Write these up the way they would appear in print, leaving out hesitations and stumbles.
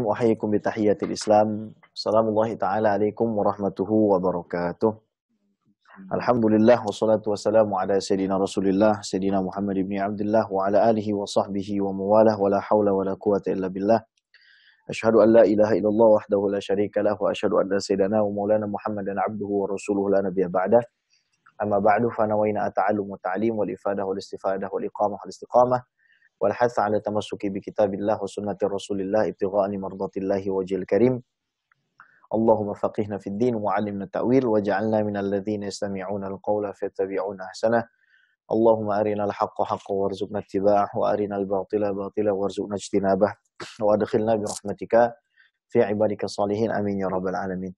Uhayyikum bitahiyyatil Islam. Assalamualaikum ta'ala alaikum warahmatullahi wabarakatuh. Alhamdulillah wassalatu wassalamu ala sayyidina Rasulillah sayyidina Muhammad ibn Abdullah wa ala alihi wa sahbihi wa mawalah wa la hawla wa la quwata illa billah. Asyhadu an la ilaha illallah wahdahu la syarika lah wa asyhadu anna sayyidana wa maulana Muhammadan abduhu wa rasuluhu la nabiyya ba'dah. Amma ba'du fa nawaina at-ta'allum wa ta'lim wal ifadah wal istifadah wal iqamah wal istiqamah wal hath 'ala tamassuki bi kitabillah wa sunnati Rasulillah ibtigha'an mardatillahi wajhil karim. Allahumma faqihna fid din wa 'allimna ta'wil waj'alna minal ladzina yastami'una al-qawla fayattabi'una ahsanah. Allahumma arinal haqqa haqqan warzuqna ittiba'ah wa arinal batila batila warzuqna ijtinabah wa adkhilna bi rahmatika fi 'ibadika shalihin amin ya rabbal alamin.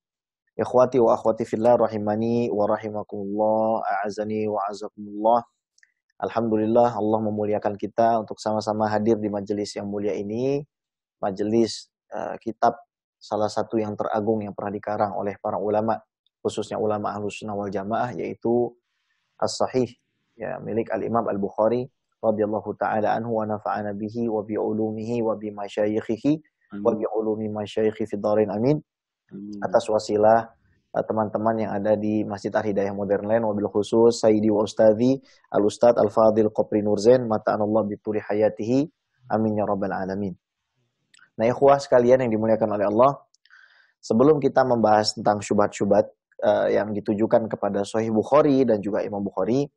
Ikhwati wa akhwati fillah rahimani wa rahimakumullah, a'azani wa azakumullah. Alhamdulillah Allah memuliakan kita untuk sama-sama hadir di majelis yang mulia ini, majelis kitab salah satu yang teragung yang pernah dikarang oleh para ulama, khususnya ulama Ahlus Sunnah wal Jamaah, yaitu As-Sahih ya, milik Al-Imam Al-Bukhari radhiyallahu taala anhu wa nafa'ana bihi wa bi ulumihi wa bi masyayikhihi wa bi ulumi masyayikhi fid dharain amin. Atas wasilah teman-teman yang ada di Masjid Al-Hidayah Modern Land, wabil khusus Sayyidi wa Ustadhi Al-Ustadz Al-Fadhil Qopri Nurzain mata'anallah bituli hayatihi amin ya rabbal alamin. Nah ikhwah sekalian yang dimuliakan oleh Allah, sebelum kita membahas tentang syubhat-syubhat yang ditujukan kepada Sahih Bukhari dan juga Imam Bukhari,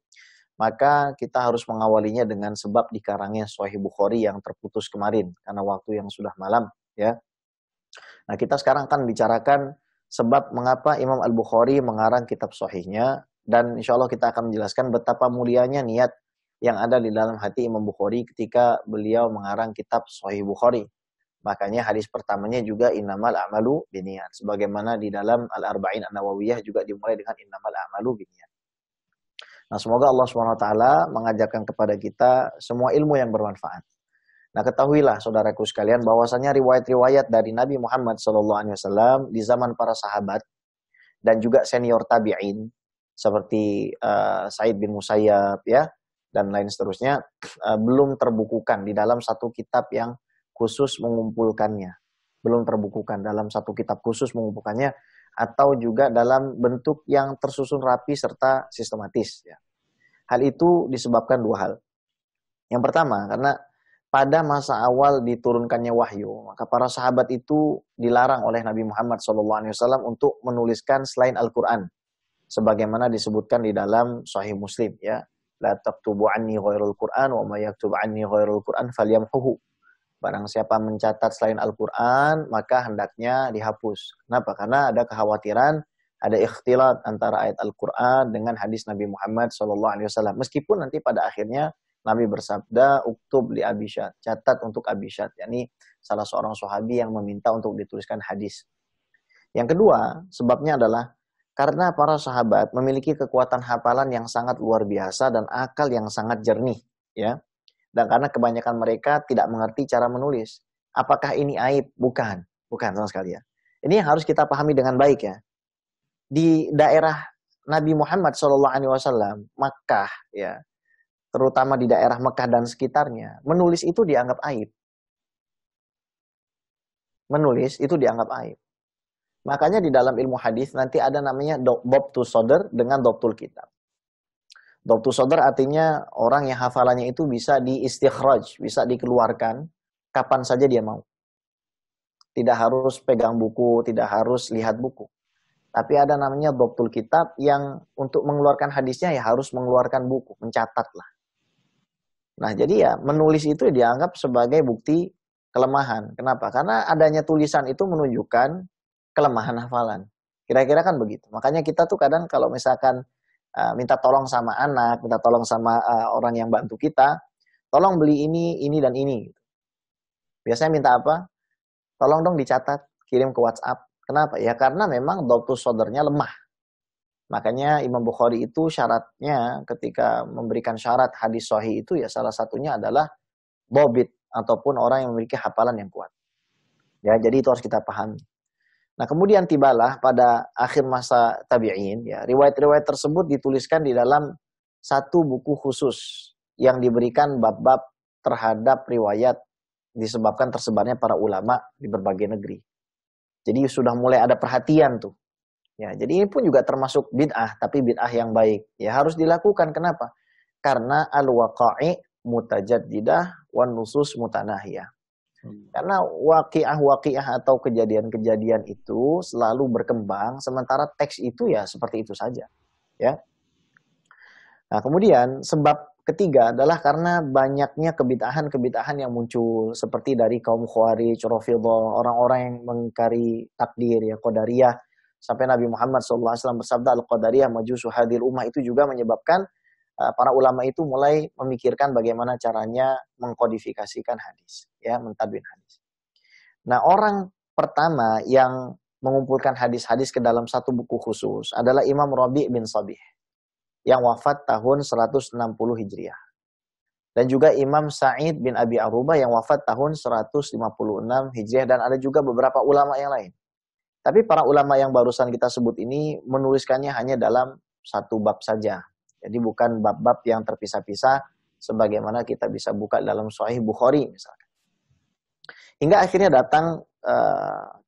maka kita harus mengawalinya dengan sebab dikarangnya Sahih Bukhari yang terputus kemarin karena waktu yang sudah malam ya. Nah kita sekarang akan bicarakan sebab mengapa Imam Al-Bukhari mengarang kitab sahihnya, dan insya Allah kita akan menjelaskan betapa mulianya niat yang ada di dalam hati Imam Bukhari ketika beliau mengarang kitab Sahih Bukhari. Makanya hadis pertamanya juga innamal a'malu binniyat, sebagaimana di dalam Al-Arba'in An-Nawawiyah juga dimulai dengan innamal a'malu binniyat. Nah semoga Allah SWT mengajarkan kepada kita semua ilmu yang bermanfaat. Nah ketahuilah saudaraku sekalian bahwasanya riwayat-riwayat dari Nabi Muhammad SAW di zaman para sahabat dan juga senior tabi'in seperti Sa'id bin Musayyab ya dan lain seterusnya belum terbukukan di dalam satu kitab yang khusus mengumpulkannya. Belum terbukukan dalam satu kitab khusus mengumpulkannya atau juga dalam bentuk yang tersusun rapi serta sistematis ya. Hal itu disebabkan dua hal. Yang pertama karena pada masa awal diturunkannya wahyu, maka para sahabat itu dilarang oleh Nabi Muhammad SAW untuk menuliskan selain Al-Quran. Sebagaimana disebutkan di dalam Sahih Muslim. Ya. La taktubu anni ghairul Quran, wa ma yaktub anni ghairul Quran falyamhuhu. Barang siapa mencatat selain Al-Quran, maka hendaknya dihapus. Kenapa? Karena ada kekhawatiran, ada ikhtilat antara ayat Al-Quran dengan hadis Nabi Muhammad SAW. Meskipun nanti pada akhirnya Nabi bersabda, uktub li Abi Syad, catat untuk Abi Syad, yakni salah seorang sahabi yang meminta untuk dituliskan hadis. Yang kedua, sebabnya adalah karena para sahabat memiliki kekuatan hafalan yang sangat luar biasa dan akal yang sangat jernih, ya. Dan karena kebanyakan mereka tidak mengerti cara menulis. Apakah ini aib? Bukan, bukan sama sekali ya. Ini yang harus kita pahami dengan baik ya. Di daerah Nabi Muhammad SAW, Makkah, ya. Terutama di daerah Mekah dan sekitarnya, menulis itu dianggap aib. Menulis itu dianggap aib. Makanya di dalam ilmu hadis nanti ada namanya dhabtus shadr dengan dhabtul kitab. Dhabtus shadr artinya orang yang hafalannya itu bisa diistikhraj, bisa dikeluarkan kapan saja dia mau. Tidak harus pegang buku, tidak harus lihat buku. Tapi ada namanya dhabtul kitab yang untuk mengeluarkan hadisnya ya harus mengeluarkan buku, mencatat lah. Nah jadi ya menulis itu dianggap sebagai bukti kelemahan. Kenapa? Karena adanya tulisan itu menunjukkan kelemahan hafalan. Kira-kira kan begitu. Makanya kita tuh kadang kalau misalkan minta tolong sama anak, minta tolong sama orang yang bantu kita, tolong beli ini dan ini. Biasanya minta apa? Tolong dong dicatat, kirim ke WhatsApp. Kenapa? Ya karena memang dhabtus shadrnya lemah. Makanya Imam Bukhari itu syaratnya ketika memberikan syarat hadis sahih itu ya salah satunya adalah dhabit ataupun orang yang memiliki hafalan yang kuat. Ya, jadi itu harus kita pahami. Nah, kemudian tibalah pada akhir masa tabi'in ya, riwayat-riwayat tersebut dituliskan di dalam satu buku khusus yang diberikan bab-bab terhadap riwayat disebabkan tersebarnya para ulama di berbagai negeri. Jadi sudah mulai ada perhatian tuh. Ya, jadi ini pun juga termasuk bid'ah, tapi bid'ah yang baik. Ya harus dilakukan. Kenapa? Karena al-waqa'i mutajaddidah wan nusus mutanahiyah. Karena waqiah-waqiah atau kejadian-kejadian itu selalu berkembang, sementara teks itu ya seperti itu saja. Ya. Nah, kemudian sebab ketiga adalah karena banyaknya kebid'ahan-kebid'ahan yang muncul seperti dari kaum Khawarij, Rafidhah, orang-orang yang mengingkari takdir ya qadariyah. Sampai Nabi Muhammad SAW bersabda al-qadariyah majusu hadil ummah, itu juga menyebabkan para ulama itu mulai memikirkan bagaimana caranya mengkodifikasikan hadis, ya, mentadwin hadis. Nah, orang pertama yang mengumpulkan hadis-hadis ke dalam satu buku khusus adalah Imam Rabi' bin Sabih yang wafat tahun 160 Hijriah. Dan juga Imam Sa'id bin Abi Arubah yang wafat tahun 156 Hijriah, dan ada juga beberapa ulama yang lain. Tapi para ulama yang barusan kita sebut ini menuliskannya hanya dalam satu bab saja. Jadi bukan bab-bab yang terpisah-pisah sebagaimana kita bisa buka dalam Sahih Bukhari misalkan. Hingga akhirnya datang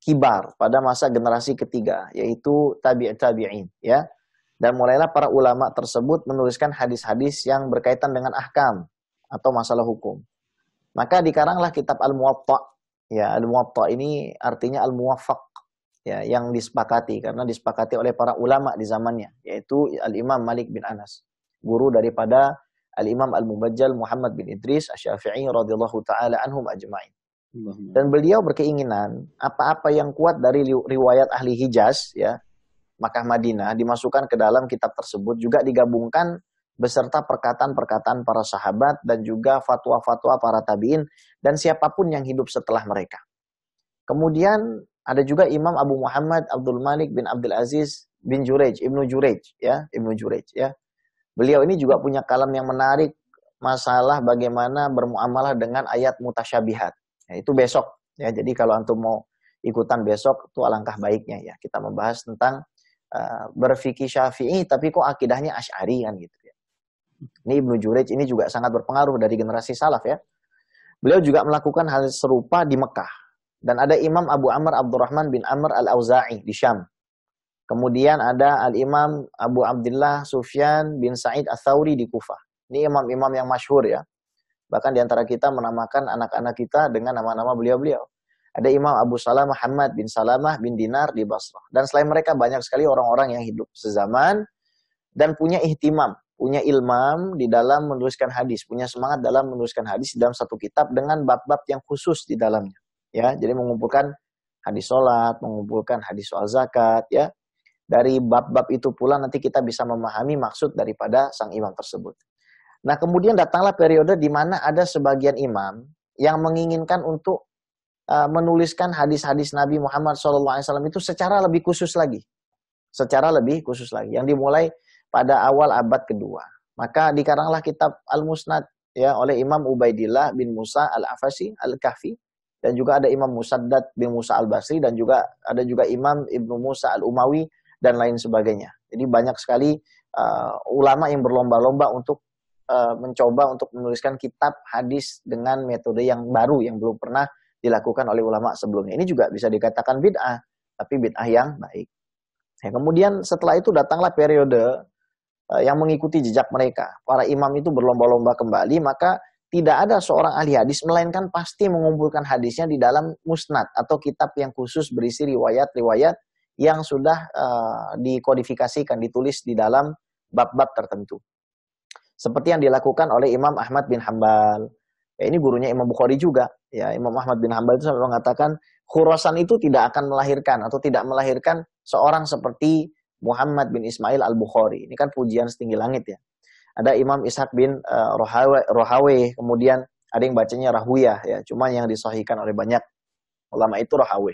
kibar pada masa generasi ketiga, yaitu tabi'in, ya. Dan mulailah para ulama tersebut menuliskan hadis-hadis yang berkaitan dengan ahkam atau masalah hukum. Maka dikaranglah kitab Al-Muwatta. Ya, Al-Muwatta ini artinya Al-Muwaffaq, ya, yang disepakati, karena disepakati oleh para ulama di zamannya, yaitu Al-Imam Malik bin Anas, guru daripada Al-Imam Al-Mubajjal Muhammad bin Idris Asy-Syafi'i radhiyallahu taala anhum ajma'in. Dan beliau berkeinginan apa-apa yang kuat dari riwayat ahli Hijaz, ya, Makkah Madinah, dimasukkan ke dalam kitab tersebut, juga digabungkan beserta perkataan-perkataan para sahabat dan juga fatwa-fatwa para tabi'in dan siapapun yang hidup setelah mereka. Kemudian ada juga Imam Abu Muhammad Abdul Malik bin Abdul Aziz bin Jurej, Ibnu Jurej, ya, Ibnu Jurej, ya. Beliau ini juga punya kalam yang menarik masalah bagaimana bermuamalah dengan ayat mutasyabihat. Ya, itu besok, ya. Jadi kalau antum mau ikutan besok, itu alangkah baiknya, ya. Kita membahas tentang berfikih Syafi'i tapi kok akidahnya Asy'ari kan gitu, ya. Ini Ibnu Jurej ini juga sangat berpengaruh dari generasi salaf, ya. Beliau juga melakukan hal serupa di Mekah. Dan ada Imam Abu Amr Abdurrahman bin Amr Al-Auza'i di Syam. Kemudian ada Al-Imam Abu Abdullah Sufyan bin Sa'id Ats-Tsauri di Kufah. Ini imam-imam yang masyhur, ya. Bahkan di antara kita menamakan anak-anak kita dengan nama-nama beliau-beliau. Ada Imam Abu Salamah Muhammad bin Salamah bin Dinar di Basrah. Dan selain mereka banyak sekali orang-orang yang hidup sezaman dan punya ihtimam, punya ilmam di dalam menuliskan hadis, punya semangat dalam menuliskan hadis dalam satu kitab dengan bab-bab yang khusus di dalamnya. Ya, jadi mengumpulkan hadis sholat, mengumpulkan hadis soal zakat, ya. Dari bab-bab itu pula nanti kita bisa memahami maksud daripada sang imam tersebut. Nah, kemudian datanglah periode di mana ada sebagian imam yang menginginkan untuk menuliskan hadis-hadis Nabi Muhammad SAW itu secara lebih khusus lagi. Secara lebih khusus lagi. Yang dimulai pada awal abad kedua. Maka dikaranglah kitab Al-Musnad, ya, oleh Imam Ubaidillah bin Musa Al-Afasi Al-Kahfi. Dan juga ada Imam Musaddad bin Musa Al-Basri. Dan juga ada juga Imam Ibnu Musa Al-Umawi dan lain sebagainya. Jadi banyak sekali ulama yang berlomba-lomba untuk mencoba untuk menuliskan kitab hadis dengan metode yang baru yang belum pernah dilakukan oleh ulama sebelumnya. Ini juga bisa dikatakan bid'ah, tapi bid'ah yang baik. Ya, kemudian setelah itu datanglah periode yang mengikuti jejak mereka. Para imam itu berlomba-lomba kembali, maka tidak ada seorang ahli hadis melainkan pasti mengumpulkan hadisnya di dalam musnad atau kitab yang khusus berisi riwayat-riwayat yang sudah dikodifikasikan, ditulis di dalam bab-bab tertentu. Seperti yang dilakukan oleh Imam Ahmad bin Hambal. Ya, ini gurunya Imam Bukhari juga. Ya, Imam Ahmad bin Hambal itu selalu mengatakan Khurasan itu tidak akan melahirkan atau tidak melahirkan seorang seperti Muhammad bin Ismail Al-Bukhari. Ini kan pujian setinggi langit, ya. Ada Imam Ishaq bin Rohawe, kemudian ada yang bacanya Rahwiyah, ya. Cuma yang disahihkan oleh banyak ulama itu Rohawe.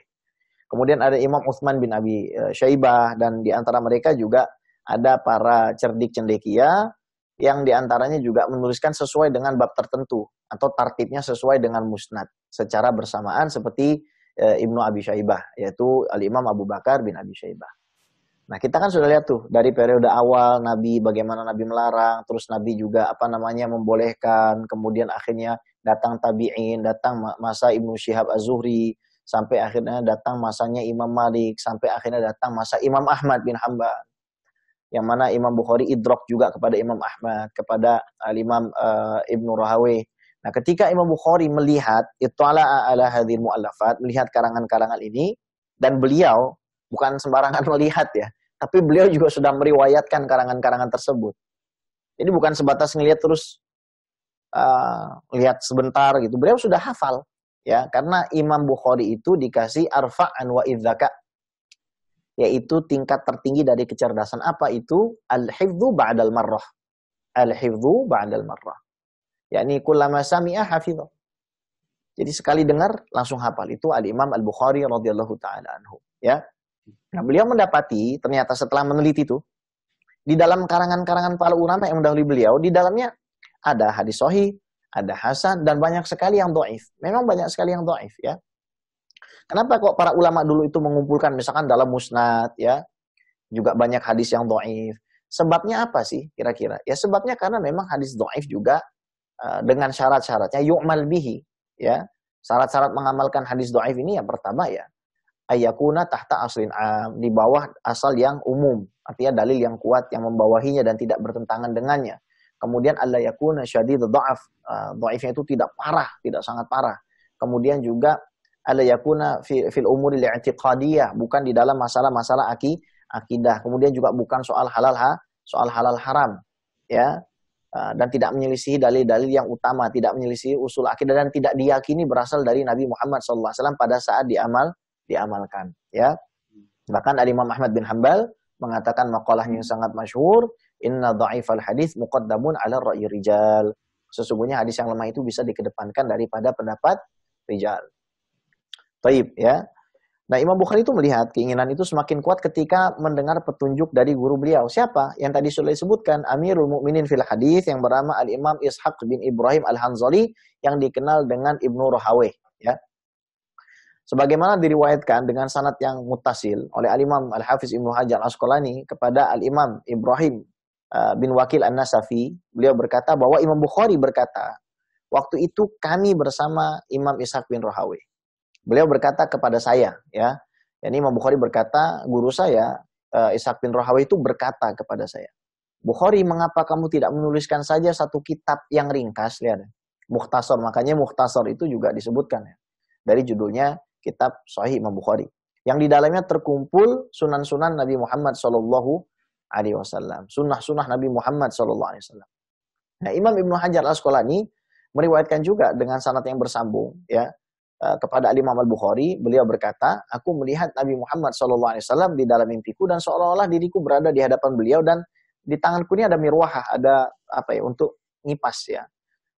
Kemudian ada Imam Utsman bin Abi Syaibah, dan di antara mereka juga ada para cerdik cendekia yang diantaranya juga menuliskan sesuai dengan bab tertentu atau tartibnya sesuai dengan musnad secara bersamaan seperti Ibnu Abi Syaibah, yaitu Al-Imam Abu Bakar bin Abi Syaibah. Nah, kita kan sudah lihat tuh dari periode awal Nabi bagaimana Nabi melarang, terus Nabi juga membolehkan, kemudian akhirnya datang tabi'in, datang masa Ibnu Syihab Az-Zuhri, sampai akhirnya datang masanya Imam Malik, sampai akhirnya datang masa Imam Ahmad bin Hanbal. Yang mana Imam Bukhari idrok juga kepada Imam Ahmad, kepada Imam Ibnu Rahawayh. Nah, ketika Imam Bukhari melihat ittala'a ala hadhil mu'allafat, melihat karangan-karangan ini, dan beliau bukan sembarangan melihat ya, tapi beliau juga sudah meriwayatkan karangan-karangan tersebut. Jadi bukan sebatas ngelihat terus lihat sebentar gitu. Beliau sudah hafal ya, karena Imam Bukhari itu dikasih arfa'an wa idzaka, yaitu tingkat tertinggi dari kecerdasan. Apa itu? Al-hifdzu ba'dal marrah. Al-hifdzu ba'dal marrah. Yakni kullama sami'a hafidha. Jadi sekali dengar langsung hafal. Itu Al-Imam Al-Bukhari radhiyallahu taala anhu, ya. Nah, beliau mendapati ternyata setelah meneliti itu di dalam karangan-karangan para ulama yang mendahului beliau, di dalamnya ada hadis sahih, ada hasan, dan banyak sekali yang dhaif. Memang banyak sekali yang dhaif ya. Kenapa kok para ulama dulu itu mengumpulkan misalkan dalam musnad ya, juga banyak hadis yang dhaif? Sebabnya apa sih kira-kira? Ya sebabnya karena memang hadis dhaif juga dengan syarat-syaratnya yu'mal bihi ya. Syarat-syarat mengamalkan hadis dhaif ini yang pertama ya ayyakuna tahta aslin am, di bawah asal yang umum, artinya dalil yang kuat yang membawahinya dan tidak bertentangan dengannya. Kemudian alla yakuna syadidud dha'af, dhaifnya itu tidak parah, tidak sangat parah. Kemudian juga alla yakuna fil umuri li'tiqadiyah, bukan di dalam masalah-masalah akidah. Kemudian juga bukan soal halal haram ya. Dan tidak menyelisihi dalil-dalil yang utama, tidak menyelisihi usul akidah, dan tidak diyakini berasal dari Nabi Muhammad SAW pada saat diamalkan ya. Bahkan Imam Ahmad bin Hanbal mengatakan maqalahnya yang sangat masyhur, inna dha'ifal hadits muqaddamun 'ala ra'yi rijal. Sesungguhnya hadis yang lemah itu bisa dikedepankan daripada pendapat rijal. Taib ya. Nah, Imam Bukhari itu melihat keinginan itu semakin kuat ketika mendengar petunjuk dari guru beliau. Siapa? Yang tadi sudah disebutkan, Amirul Mukminin fil Hadis yang bernama Al-Imam Ishaq bin Ibrahim Al-Hanzali yang dikenal dengan Ibnu Rahawayh ya. Sebagaimana diriwayatkan dengan sanad yang muttasil oleh Al-Imam Al-Hafiz Ibnu Hajar Al-Asqalani kepada Al-Imam Ibrahim bin Wakil An-Nasafi, beliau berkata bahwa Imam Bukhari berkata, waktu itu kami bersama Imam Ishaq bin Rahawayh. Beliau berkata kepada saya, ya. Yani Imam Bukhari berkata, guru saya, Ishaq bin Rahawayh itu berkata kepada saya, Bukhari, mengapa kamu tidak menuliskan saja satu kitab yang ringkas? Lihat, Mukhtasar. Makanya Mukhtasar itu juga disebutkan ya. Dari judulnya kitab Sahih Imam Bukhari. Yang di dalamnya terkumpul sunan-sunan Nabi Muhammad SAW. Sunnah-sunnah Nabi Muhammad SAW. Nah, Imam Ibnu Hajar Al-Asqalani meriwayatkan juga dengan sanad yang bersambung, ya. Kepada Imam Al-Bukhari, beliau berkata, aku melihat Nabi Muhammad SAW di dalam mimpiku dan seolah-olah diriku berada di hadapan beliau dan di tanganku ini ada mirwahah, ada apa ya, untuk ngipas ya.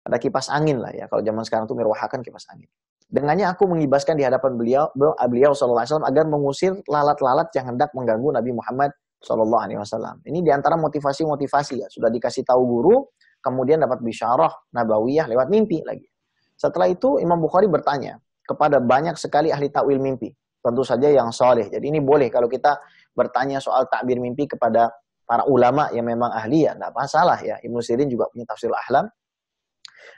Ada kipas angin lah ya. Kalau zaman sekarang itu mirwahah kan kipas angin. Dengannya aku mengibaskan di hadapan beliau SAW agar mengusir lalat-lalat yang hendak mengganggu Nabi Muhammad SAW. Ini diantara motivasi-motivasi ya. Sudah dikasih tahu guru, kemudian dapat bisyarah nabawiyah lewat mimpi lagi. Setelah itu Imam Bukhari bertanya kepada banyak sekali ahli takwil mimpi. Tentu saja yang soleh. Jadi ini boleh kalau kita bertanya soal takbir mimpi kepada para ulama yang memang ahli ya. Tidak masalah ya. Ibnu Sirin juga punya tafsir ahlam.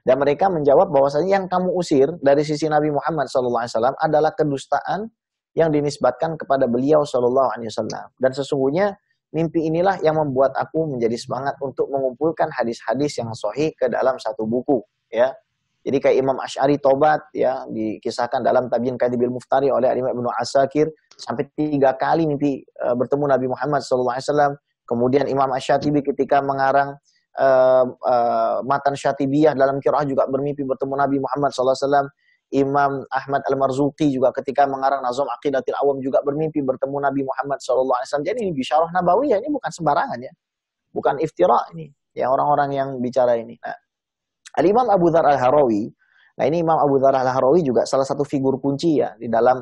Dan mereka menjawab bahwasanya yang kamu usir dari sisi Nabi Muhammad SAW adalah kedustaan yang dinisbatkan kepada beliau SAW. Dan sesungguhnya mimpi inilah yang membuat aku menjadi semangat untuk mengumpulkan hadis-hadis yang sahih ke dalam satu buku. Ya. Jadi kayak Imam Asy'ari tobat ya, dikisahkan dalam Tabyin Kadibil Muftari oleh Imam Ibnu Asakir, sampai 3 kali mimpi bertemu Nabi Muhammad SAW. Kemudian Imam Asy-Syatibi ketika mengarang Matan Syatibiyah dalam qiraah juga bermimpi bertemu Nabi Muhammad SAW. Imam Ahmad Al-Marzuqi juga ketika mengarang Nazam Aqidatil Awam juga bermimpi bertemu Nabi Muhammad SAW. Jadi ini bisyarah nabawiyah, ini bukan sembarangan ya. Bukan iftira ini. Ya, orang-orang yang bicara ini. Nah, Al-Imam Abu Dzar Al-Harawi. Nah, ini Imam Abu Dzar Al-Harawi juga salah satu figur kunci ya di dalam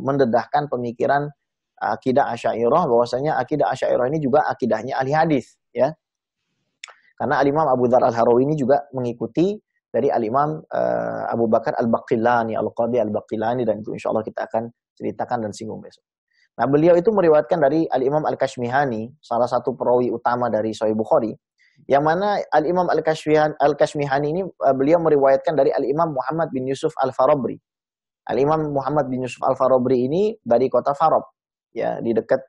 mendedahkan pemikiran akidah Asy'ariyah, bahwasanya akidah Asy'ariyah ini juga akidahnya ahli hadis ya. Karena Al-Imam Abu Dzar Al-Harawi ini juga mengikuti dari Al-Imam Abu Bakar Al-Baqillani, Al-Qadhi Al-Baqillani, dan itu insyaallah kita akan ceritakan dan singgung besok. Nah, beliau itu meriwayatkan dari Al-Imam Al-Kashmihani, salah satu perawi utama dari Sahih Bukhari, yang mana Al-Imam Al-Kashmihani ini beliau meriwayatkan dari Al-Imam Muhammad bin Yusuf Al-Farabri. Al-Imam Muhammad bin Yusuf Al-Farabri ini dari kota Farab, ya, di dekat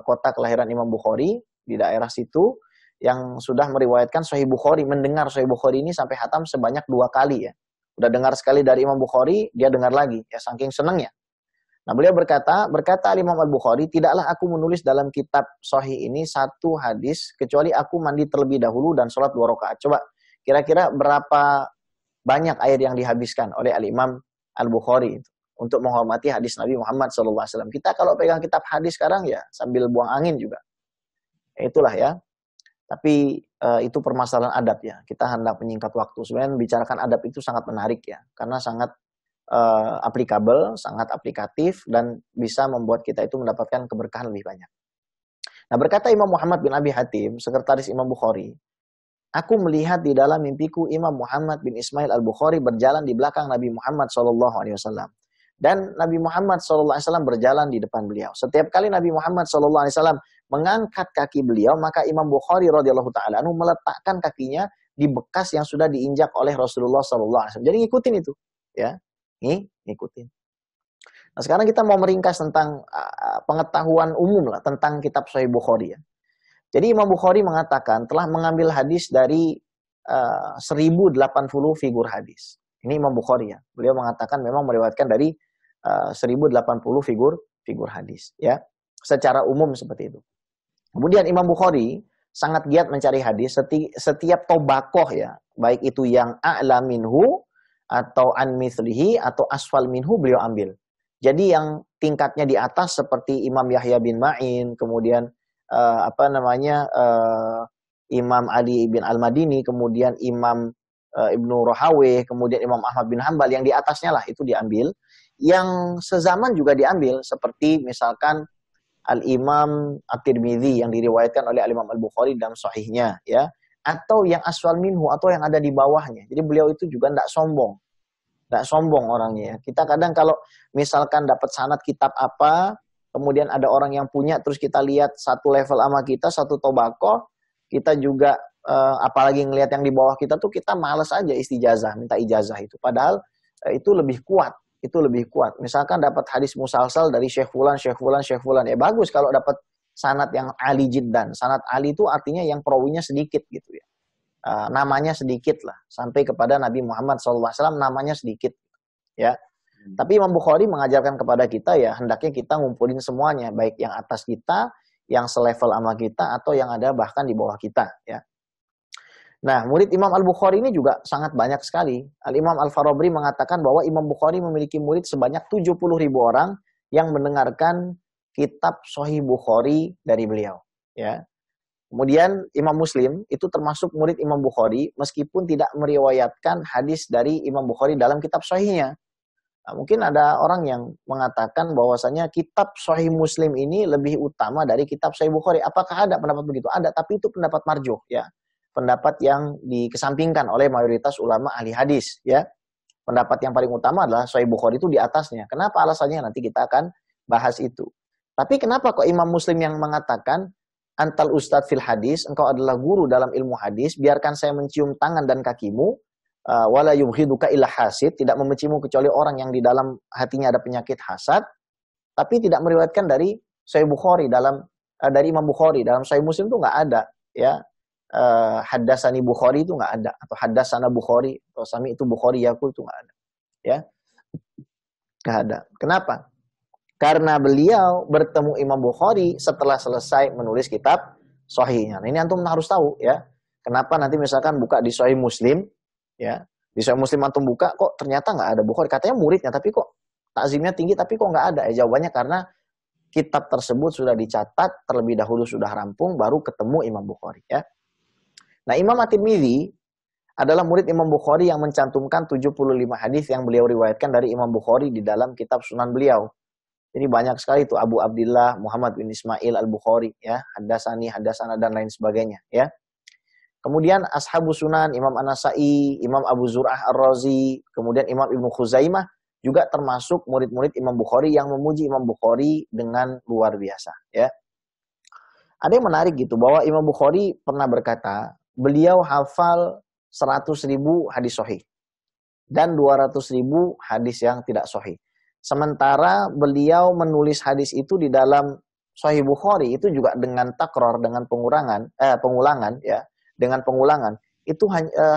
kota kelahiran Imam Bukhari, di daerah situ, yang sudah meriwayatkan Sahih Bukhari, mendengar Sahih Bukhari ini sampai hatam sebanyak 2 kali, ya. Udah dengar sekali dari Imam Bukhari, dia dengar lagi, ya, saking senangnya. Nah, beliau berkata Imam Al-Bukhari, tidaklah aku menulis dalam kitab Sahih ini satu hadis kecuali aku mandi terlebih dahulu dan sholat 2 rakaat. Coba kira-kira berapa banyak air yang dihabiskan oleh Al-Imam Al-Bukhari untuk menghormati hadis Nabi Muhammad SAW. Kita kalau pegang kitab hadis sekarang ya sambil buang angin juga. Itulah ya. Tapi itu permasalahan adab ya. Kita hendak menyingkat waktu. Sebenarnya membicarakan adab itu sangat menarik ya, karena sangat applicable, sangat aplikatif, dan bisa membuat kita itu mendapatkan keberkahan lebih banyak. Nah, berkata Imam Muhammad bin Abi Hatim, sekretaris Imam Bukhari, aku melihat di dalam mimpiku Imam Muhammad bin Ismail Al-Bukhari berjalan di belakang Nabi Muhammad SAW. Dan Nabi Muhammad SAW berjalan di depan beliau. Setiap kali Nabi Muhammad SAW mengangkat kaki beliau, maka Imam Bukhari radhiyallahu ta'ala anhu meletakkan kakinya di bekas yang sudah diinjak oleh Rasulullah SAW. Jadi ngikutin itu, ya. Ngikutin. Nah, sekarang kita mau meringkas tentang pengetahuan umum lah tentang kitab Sahih Bukhari ya. Jadi Imam Bukhari mengatakan telah mengambil hadis dari 1080 figur hadis. Ini Imam Bukhari ya. Beliau mengatakan memang meriwayatkan dari 1080 figur hadis ya. Secara umum seperti itu. Kemudian Imam Bukhari sangat giat mencari hadis setiap tobakoh ya, baik itu yang a'la minhu atau an mithlihi atau asfal minhu beliau ambil. Jadi yang tingkatnya di atas seperti Imam Yahya bin Ma'in, kemudian Imam Ali bin Al-Madini, kemudian Imam Ibnu Rahaweh, kemudian Imam Ahmad bin Hanbal, yang di atasnya lah itu diambil. Yang sezaman juga diambil seperti misalkan Al-Imam At-Tirmidzi yang diriwayatkan oleh Al-Imam Al-Bukhari dalam sahihnya ya. Atau yang aswal minhu, atau yang ada di bawahnya. Jadi beliau itu juga tidak sombong. Tidak sombong orangnya. Kita kadang kalau misalkan dapat sanad kitab apa, kemudian ada orang yang punya, terus kita lihat satu level sama kita, satu tobako, kita juga, apalagi ngelihat yang di bawah kita tuh, kita males aja istijazah, minta ijazah itu. Padahal itu lebih kuat. Itu lebih kuat. Misalkan dapat hadis musalsal dari Syekh Fulan, Syekh Fulan, Syekh Fulan. Ya bagus kalau dapat sanad yang ali jiddan. Sanad ali itu artinya yang perawinya sedikit gitu ya. Namanya sedikit lah. Sampai kepada Nabi Muhammad SAW namanya sedikit. Ya. Tapi Imam Bukhari mengajarkan kepada kita ya, hendaknya kita ngumpulin semuanya. Baik yang atas kita, yang selevel sama kita, atau yang ada bahkan di bawah kita. Ya. Nah, murid Imam Al-Bukhari ini juga sangat banyak sekali. Al-Imam Al-Farabri mengatakan bahwa Imam Bukhari memiliki murid sebanyak 70.000 orang yang mendengarkan kitab Sahih Bukhari dari beliau. Ya. Kemudian Imam Muslim itu termasuk murid Imam Bukhari meskipun tidak meriwayatkan hadis dari Imam Bukhari dalam kitab Sahihnya. Nah, mungkin ada orang yang mengatakan bahwasanya kitab Sahih Muslim ini lebih utama dari kitab Sahih Bukhari. Apakah ada pendapat begitu? Ada, tapi itu pendapat marjuh ya. Pendapat yang dikesampingkan oleh mayoritas ulama ahli hadis ya. Pendapat yang paling utama adalah Sahih Bukhari itu di atasnya. Kenapa alasannya? Nanti kita akan bahas itu. Tapi kenapa kok Imam Muslim yang mengatakan antal ustadz fil hadis, engkau adalah guru dalam ilmu hadis, biarkan saya mencium tangan dan kakimu, wala yubghiduka illa hasid, tidak membencimu kecuali orang yang di dalam hatinya ada penyakit hasad, tapi tidak meriwayatkan dari Sahih Bukhari dari Imam Bukhari. Dalam Sahih Muslim itu nggak ada ya. Haddasani Bukhari itu nggak ada, atau haddasana Bukhari atau sami itu Bukhari yakul itu nggak ada ya, nggak ada. Kenapa? Karena beliau bertemu Imam Bukhari setelah selesai menulis kitab Sahihnya. Nah, ini antum harus tahu ya, kenapa nanti misalkan buka di Sahih Muslim ya, di Sahih Muslim antum buka kok ternyata nggak ada Bukhari, katanya muridnya tapi kok takzimnya tinggi tapi kok nggak ada. Jawabannya karena kitab tersebut sudah dicatat terlebih dahulu, sudah rampung, baru ketemu Imam Bukhari ya. Nah, Imam At-Tirmidzi adalah murid Imam Bukhari yang mencantumkan 75 hadis yang beliau riwayatkan dari Imam Bukhari di dalam kitab Sunan beliau. Jadi banyak sekali itu Abu Abdillah Muhammad bin Ismail Al-Bukhari ya, Haddasani, Haddasana dan lain sebagainya ya. Kemudian Ashabus Sunan, Imam An-Nasa'i, Imam Abu Zur'ah Ar-Razi, kemudian Imam Ibnu Khuzaimah juga termasuk murid-murid Imam Bukhari yang memuji Imam Bukhari dengan luar biasa. Ya, ada yang menarik gitu bahwa Imam Bukhari pernah berkata, beliau hafal 100.000 hadis sahih dan 200.000 hadis yang tidak sahih. Sementara beliau menulis hadis itu di dalam Sahih Bukhari itu juga dengan takror, dengan pengulangan ya, dengan pengulangan itu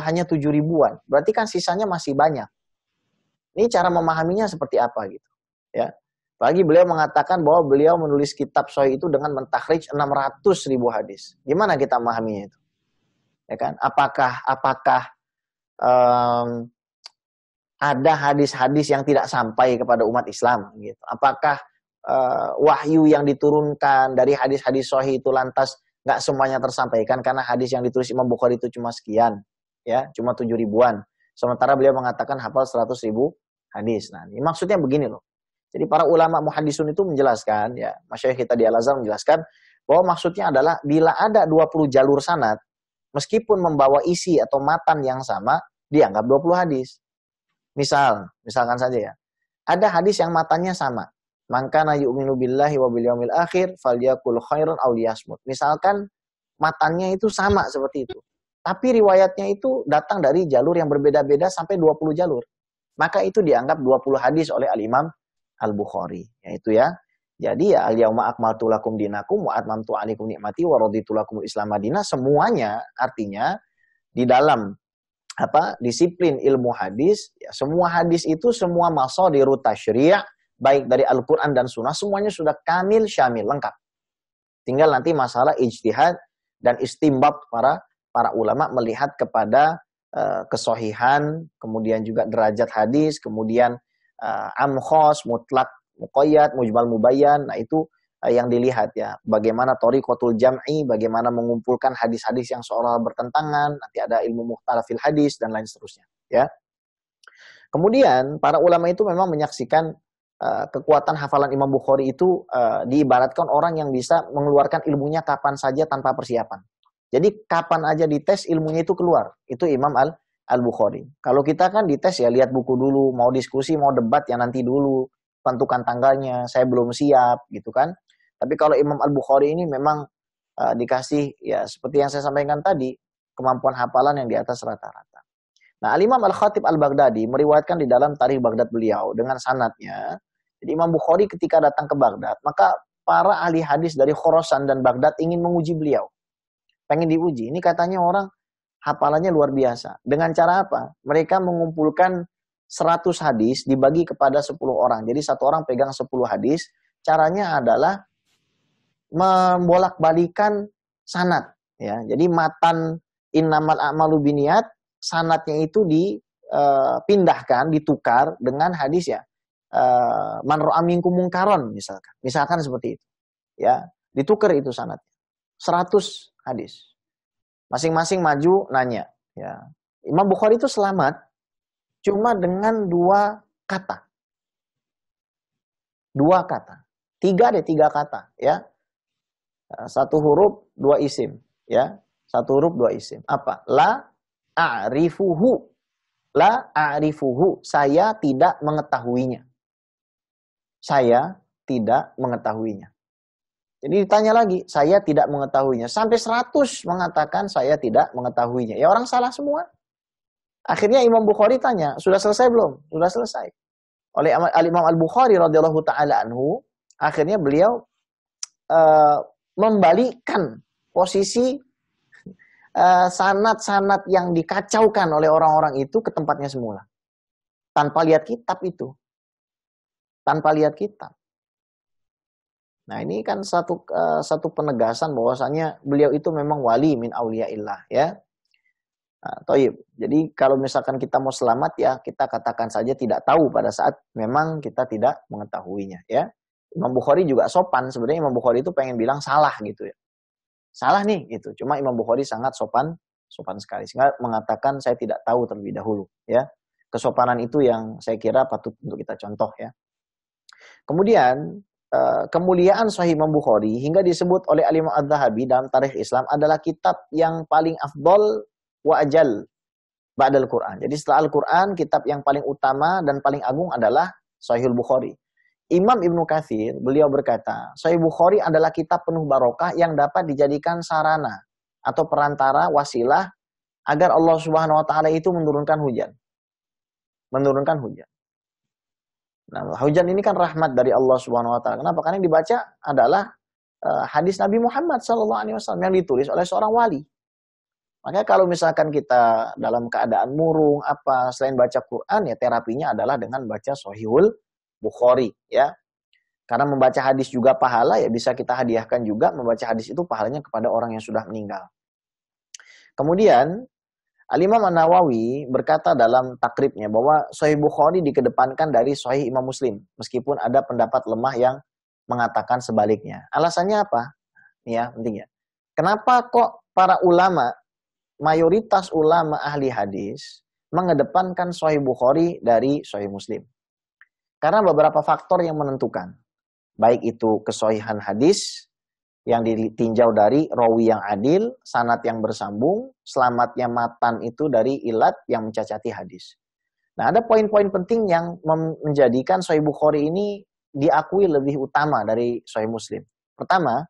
hanya 7 ribuan. Berarti kan sisanya masih banyak. Ini cara memahaminya seperti apa gitu, ya. Apalagi beliau mengatakan bahwa beliau menulis kitab Sahih itu dengan mentakhrij 600.000 hadis. Gimana kita memahaminya itu? Ya kan? Apakah ada hadis-hadis yang tidak sampai kepada umat Islam gitu? Apakah wahyu yang diturunkan dari hadis-hadis Sahih itu lantas nggak semuanya tersampaikan karena hadis yang ditulis Imam Bukhari itu cuma sekian, ya, cuma 7 ribuan. Sementara beliau mengatakan hafal 100.000 hadis. Nah, ini maksudnya begini loh. Jadi para ulama muhaddisun itu menjelaskan, ya, masyayikh kita di Al-Azhar menjelaskan bahwa maksudnya adalah bila ada 20 jalur sanad, meskipun membawa isi atau matan yang sama, dianggap 20 hadis. Misalkan saja ya, ada hadis yang matanya sama. Man kana yu'minu billahi wa bil yaumil akhir falyakul khairan aw liyasmut. Misalkan matannya itu sama seperti itu. Tapi riwayatnya itu datang dari jalur yang berbeda-beda sampai 20 jalur. Maka itu dianggap 20 hadis oleh Al-Imam Al-Bukhari. Yaitu ya. Jadi ya al-yauma akmaltu lakum dinakum wa atmamtu alaikum ni'mati wa raditu lakumul Islam madinah. Semuanya artinya di dalam disiplin ilmu hadis, ya, semua hadis itu semua masadiru tasyri', baik dari Al-Quran dan Sunnah, semuanya sudah kamil, syamil, lengkap. Tinggal nanti masalah ijtihad dan istinbat para ulama melihat kepada kesohihan, kemudian juga derajat hadis, kemudian amkhos, mutlak, muqayyad, mujmal mubayyan. Nah itu yang dilihat ya, bagaimana thariqatul jam'i, bagaimana mengumpulkan hadis-hadis yang seolah bertentangan, nanti ada ilmu mukhtalafil hadis dan lain seterusnya, ya. Kemudian para ulama itu memang menyaksikan kekuatan hafalan Imam Bukhari itu diibaratkan orang yang bisa mengeluarkan ilmunya kapan saja tanpa persiapan. Jadi kapan aja dites ilmunya itu keluar. Itu Imam Al-Bukhari. Kalau kita kan dites ya lihat buku dulu, mau diskusi, mau debat ya nanti dulu, tentukan tanggalnya, saya belum siap gitu kan. Tapi kalau Imam Al-Bukhari ini memang dikasih ya seperti yang saya sampaikan tadi, kemampuan hafalan yang di atas rata-rata. Nah, Al-Imam Al-Khatib Al-Baghdadi meriwayatkan di dalam Tarikh Baghdad beliau dengan sanadnya. Jadi Imam Bukhari ketika datang ke Baghdad, maka para ahli hadis dari Khorasan dan Baghdad ingin menguji beliau. Pengen diuji. Ini katanya orang hafalannya luar biasa. Dengan cara apa? Mereka mengumpulkan 100 hadis dibagi kepada 10 orang. Jadi satu orang pegang 10 hadis. Caranya adalah membolak-balikan sanad. Ya, jadi matan innamal a'malu binniyat, sanadnya itu dipindahkan, ditukar dengan hadis ya. Man ra'a minkum mungkaron misalkan seperti itu. Ya, ditukar itu sanadnya. 100 hadis. Masing-masing maju nanya, ya. Imam Bukhari itu selamat cuma dengan 2 kata. 2 kata. 3 kata, ya. 1 huruf 2 isim, ya. 1 huruf 2 isim. Apa? La a'rifuhu. La a'rifuhu. Saya tidak mengetahuinya. Saya tidak mengetahuinya. Jadi ditanya lagi, saya tidak mengetahuinya. Sampai 100 mengatakan saya tidak mengetahuinya. Ya orang salah semua. Akhirnya Imam Bukhari tanya, sudah selesai belum? Sudah selesai. Oleh Al-Imam Al-Bukhari radhiyallahu ta'ala anhu, akhirnya beliau membalikkan posisi sanad-sanad yang dikacaukan oleh orang-orang itu ke tempatnya semula. Tanpa lihat kitab itu. Tanpa lihat kitab. Nah ini kan satu penegasan bahwasanya beliau itu memang wali min auliyaillah ya. Nah, toib. Jadi kalau misalkan kita mau selamat ya kita katakan saja tidak tahu pada saat memang kita tidak mengetahuinya ya. Imam Bukhari juga sopan, sebenarnya Imam Bukhari itu pengen bilang salah gitu ya. Salah nih gitu. Cuma Imam Bukhari sangat sopan sekali sehingga mengatakan saya tidak tahu terlebih dahulu ya. Kesopanan itu yang saya kira patut untuk kita contoh ya. Kemudian kemuliaan Sahih Imam Bukhari hingga disebut oleh Al-Imam Adz-Dzahabi dalam Tarikh Islam adalah kitab yang paling afdol wa ajal. ba'dal Quran. Jadi setelah Al-Quran, kitab yang paling utama dan paling agung adalah Sahihul Bukhari. Imam Ibnu Katsir, beliau berkata, Sahih Bukhari adalah kitab penuh barokah yang dapat dijadikan sarana atau perantara wasilah agar Allah Subhanahu wa taala itu menurunkan hujan. Menurunkan hujan. Nah, hujan ini kan rahmat dari Allah Subhanahu wa taala. Kenapa? Karena yang dibaca adalah hadis Nabi Muhammad SAW yang ditulis oleh seorang wali. Makanya kalau misalkan kita dalam keadaan murung selain baca Quran, ya terapinya adalah dengan baca Sahihul Bukhari, ya. Karena membaca hadis juga pahala, ya bisa kita hadiahkan juga membaca hadis itu pahalanya kepada orang yang sudah meninggal. Kemudian Al-Imam An-Nawawi berkata dalam takribnya bahwa Sahih Bukhari dikedepankan dari Sahih Imam Muslim, meskipun ada pendapat lemah yang mengatakan sebaliknya. Alasannya apa? Ya, penting ya. Kenapa kok para ulama, mayoritas ulama ahli hadis mengedepankan Sahih Bukhari dari Sahih Muslim? Karena beberapa faktor yang menentukan. Baik itu kesohihan hadis yang ditinjau dari rawi yang adil, sanad yang bersambung, selamatnya matan itu dari ilat yang mencacati hadis. Nah, ada poin-poin penting yang menjadikan Sahih Bukhari ini diakui lebih utama dari Sahih Muslim. Pertama,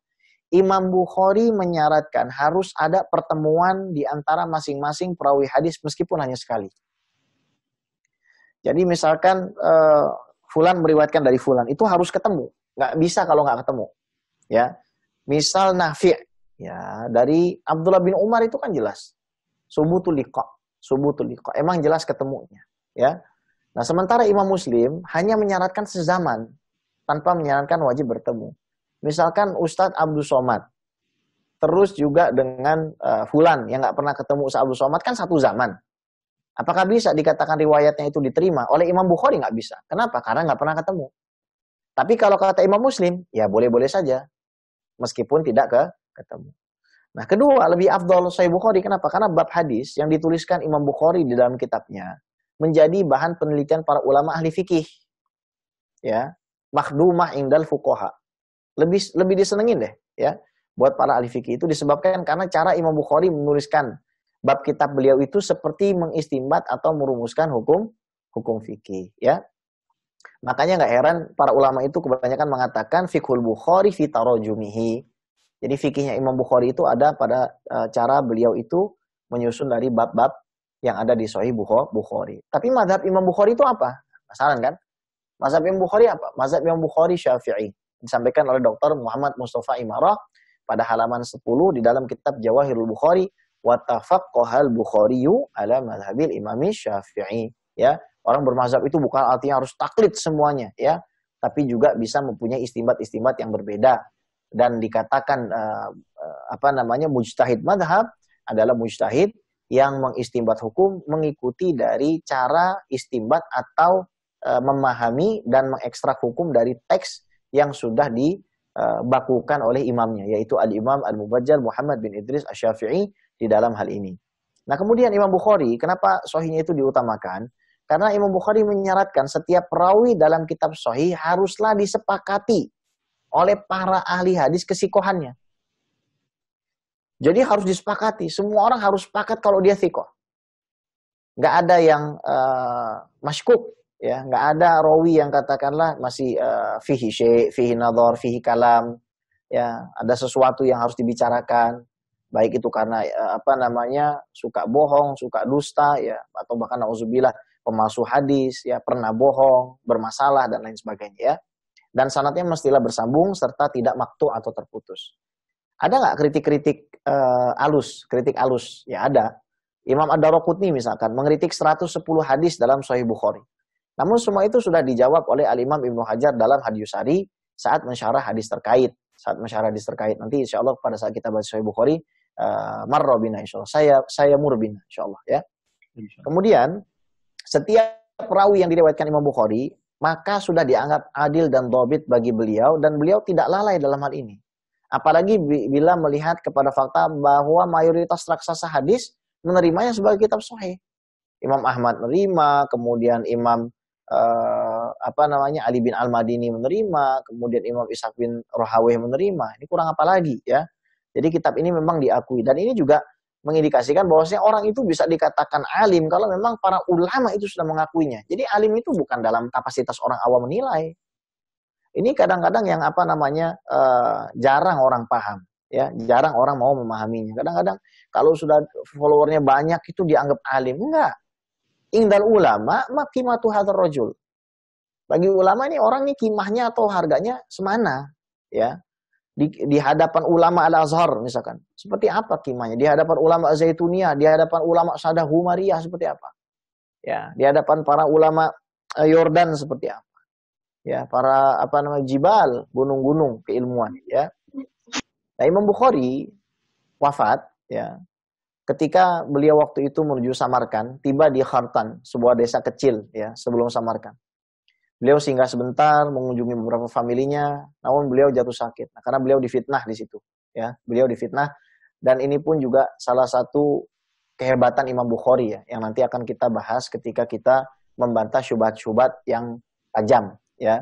Imam Bukhari menyaratkan harus ada pertemuan di antara masing-masing perawi hadis meskipun hanya sekali. Jadi misalkan Fulan meriwayatkan dari Fulan, itu harus ketemu. Nggak bisa kalau nggak ketemu. Ya, misal Nafi' ya dari Abdullah bin Umar itu kan jelas. Subutul liqa. Emang jelas ketemunya. Ya. Nah, sementara Imam Muslim hanya menyaratkan sezaman tanpa menyarankan wajib bertemu. Misalkan Ustadz Abdul Somad, terus juga dengan Fulan yang nggak pernah ketemu Ustadz Abdul Somad kan satu zaman. Apakah bisa dikatakan riwayatnya itu diterima? Oleh Imam Bukhari nggak bisa. Kenapa? Karena nggak pernah ketemu. Tapi kalau kata Imam Muslim, ya boleh-boleh saja. Meskipun tidak ketemu. Nah, kedua, lebih afdal Sahih Bukhari. Kenapa? Karena bab hadis yang dituliskan Imam Bukhari di dalam kitabnya menjadi bahan penelitian para ulama ahli fikih. Ya, makhdumah indal fuqaha. Lebih disenengin deh, ya. Buat para ahli fikih itu disebabkan karena cara Imam Bukhari menuliskan bab kitab beliau itu seperti mengistimbat atau merumuskan hukum fikih, ya. Makanya nggak heran para ulama itu kebanyakan mengatakan fiqhul Bukhari fi tarajumihi. Jadi fikihnya Imam Bukhari itu ada pada cara beliau itu menyusun dari bab-bab yang ada di Sahih Bukhari. Tapi mazhab Imam Bukhari itu apa? Penasaran kan? Mazhab Imam Bukhari apa? Mazhab Imam Bukhari Syafi'i. Disampaikan oleh Dr. Muhammad Mustafa Imarah pada halaman 10 di dalam kitab Jawahirul Bukhari. Wattafaqqahal Bukhariyu ala madhabil imami Syafi'i. Ya, orang bermazhab itu bukan artinya harus taklid semuanya, ya, tapi juga bisa mempunyai istimbat-istimbat yang berbeda. Dan dikatakan mujtahid madhab adalah mujtahid yang mengistimbat hukum mengikuti dari cara istimbat atau memahami dan mengekstrak hukum dari teks yang sudah dibakukan oleh imamnya, yaitu Al-Imam Al-Mubajjal Muhammad bin Idris Asy-Syafi'i di dalam hal ini. Nah, kemudian Imam Bukhari, kenapa sahihnya itu diutamakan? Karena Imam Bukhari menyaratkan setiap perawi dalam kitab sahih haruslah disepakati oleh para ahli hadis kesikohannya. Jadi harus disepakati, semua orang harus sepakat kalau dia sikoh. Nggak ada yang masykuk, ya, nggak ada rawi yang katakanlah masih fihi syai', fihi nadhar, fihi kalam, ya, ada sesuatu yang harus dibicarakan. Baik itu karena suka bohong, suka dusta, ya, atau bahkan nauzubillah pemalsu hadis, ya, pernah bohong, bermasalah dan lain sebagainya, ya. Dan sanadnya mestilah bersambung serta tidak maktu atau terputus. Ada nggak kritik-kritik kritik alus? Ya ada. Imam Ad-Daraqutni misalkan mengkritik 110 hadis dalam Sahih Bukhari. Namun semua itu sudah dijawab oleh Al-Imam Ibnu Hajar dalam Hadiyusari saat mensyarah hadis terkait. Nanti insya Allah pada saat kita bahas Sahih Bukhari, marra bina insyaallah. Saya murbina insyaallah, ya. Kemudian setiap perawi yang diriwayatkan Imam Bukhari maka sudah dianggap adil dan dhabit bagi beliau dan beliau tidak lalai dalam hal ini. Apalagi bila melihat kepada fakta bahwa mayoritas raksasa hadis menerimanya sebagai kitab sahih. Imam Ahmad menerima, kemudian Imam Ali bin Al-Madini menerima, kemudian Imam Ishaq bin Rahawayh menerima. Ini kurang apa lagi, ya. Jadi kitab ini memang diakui dan ini juga mengindikasikan bahwasanya orang itu bisa dikatakan alim kalau memang para ulama itu sudah mengakuinya. Jadi alim itu bukan dalam kapasitas orang awam menilai. Ini kadang-kadang yang apa namanya jarang orang paham, ya, jarang orang mau memahaminya. Kadang-kadang kalau sudah followernya banyak itu dianggap alim. Enggak. Indal ulama makimatu hadzal rajul. Bagi ulama ini orang ini kimahnya atau harganya semana, ya. Di hadapan ulama Al-Azhar misalkan. Seperti apa kimahnya? Di hadapan ulama Zaituniyah, di hadapan ulama Sadah Humariyah seperti apa? Ya, di hadapan para ulama Yordan seperti apa? Ya, para apa namanya jibal, gunung-gunung keilmuan, ya. Nah, Imam Bukhari wafat, ya. Ketika beliau waktu itu menuju Samarkand, tiba di Khartan, sebuah desa kecil, ya, sebelum Samarkand. Beliau singgah sebentar, mengunjungi beberapa familinya, namun beliau jatuh sakit. Nah, karena beliau difitnah di situ, ya. Beliau difitnah, dan ini pun juga salah satu kehebatan Imam Bukhari, ya, yang nanti akan kita bahas ketika kita membantah syubhat-syubhat yang tajam, ya.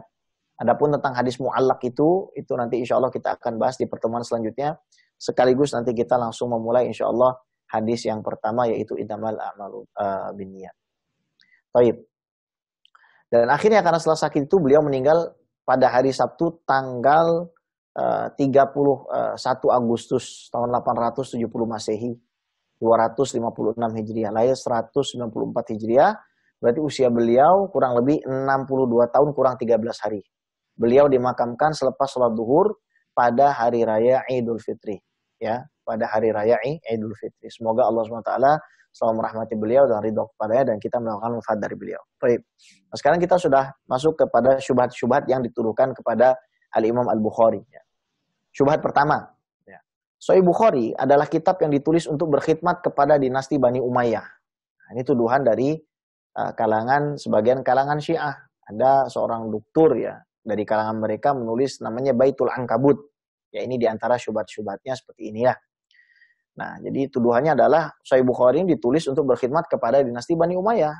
Adapun tentang hadis mu'allaq itu nanti insya Allah kita akan bahas di pertemuan selanjutnya. Sekaligus nanti kita langsung memulai insya Allah hadis yang pertama, yaitu innamal a'malu binniyat. Baik. Dan akhirnya karena setelah sakit itu beliau meninggal pada hari Sabtu tanggal 31 Agustus tahun 870 Masehi, 256 Hijriah, lahir 194 Hijriah, berarti usia beliau kurang lebih 62 tahun kurang 13 hari. Beliau dimakamkan selepas sholat duhur pada hari raya Idul Fitri, ya, pada hari raya Idul Fitri. Semoga Allah SWT selalu merahmati beliau dan ridho kepadanya, dan kita melakukan manfaat dari beliau. Baik. Nah, sekarang kita sudah masuk kepada syubhat-syubhat yang dituduhkan kepada Al-Imam Al-Bukhari. Ya. Syubhat pertama, ya. Sahih Bukhari adalah kitab yang ditulis untuk berkhidmat kepada dinasti Bani Umayyah. Nah, ini tuduhan dari sebagian kalangan Syiah. Ada seorang doktor, ya, dari kalangan mereka menulis namanya Baitul Ankabut. Ya, ini diantara syubhat-syubhatnya seperti ini, ya. Nah, jadi tuduhannya adalah Sahih Bukhari ini ditulis untuk berkhidmat kepada dinasti Bani Umayyah.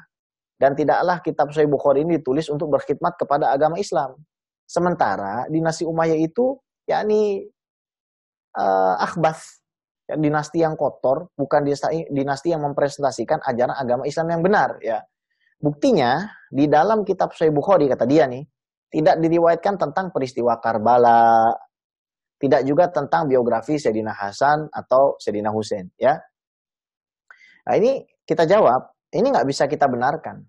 Dan tidaklah kitab Sahih Bukhari ini ditulis untuk berkhidmat kepada agama Islam. Sementara dinasti Umayyah itu yakni akhbath, ya, dinasti yang kotor, bukan dinasti yang mempresentasikan ajaran agama Islam yang benar, ya. Buktinya di dalam kitab Sahih Bukhari, kata dia nih, tidak diriwayatkan tentang peristiwa Karbala, tidak juga tentang biografi Sayyidina Hasan atau Sayyidina Husain, ya. Nah, ini kita jawab, ini nggak bisa kita benarkan.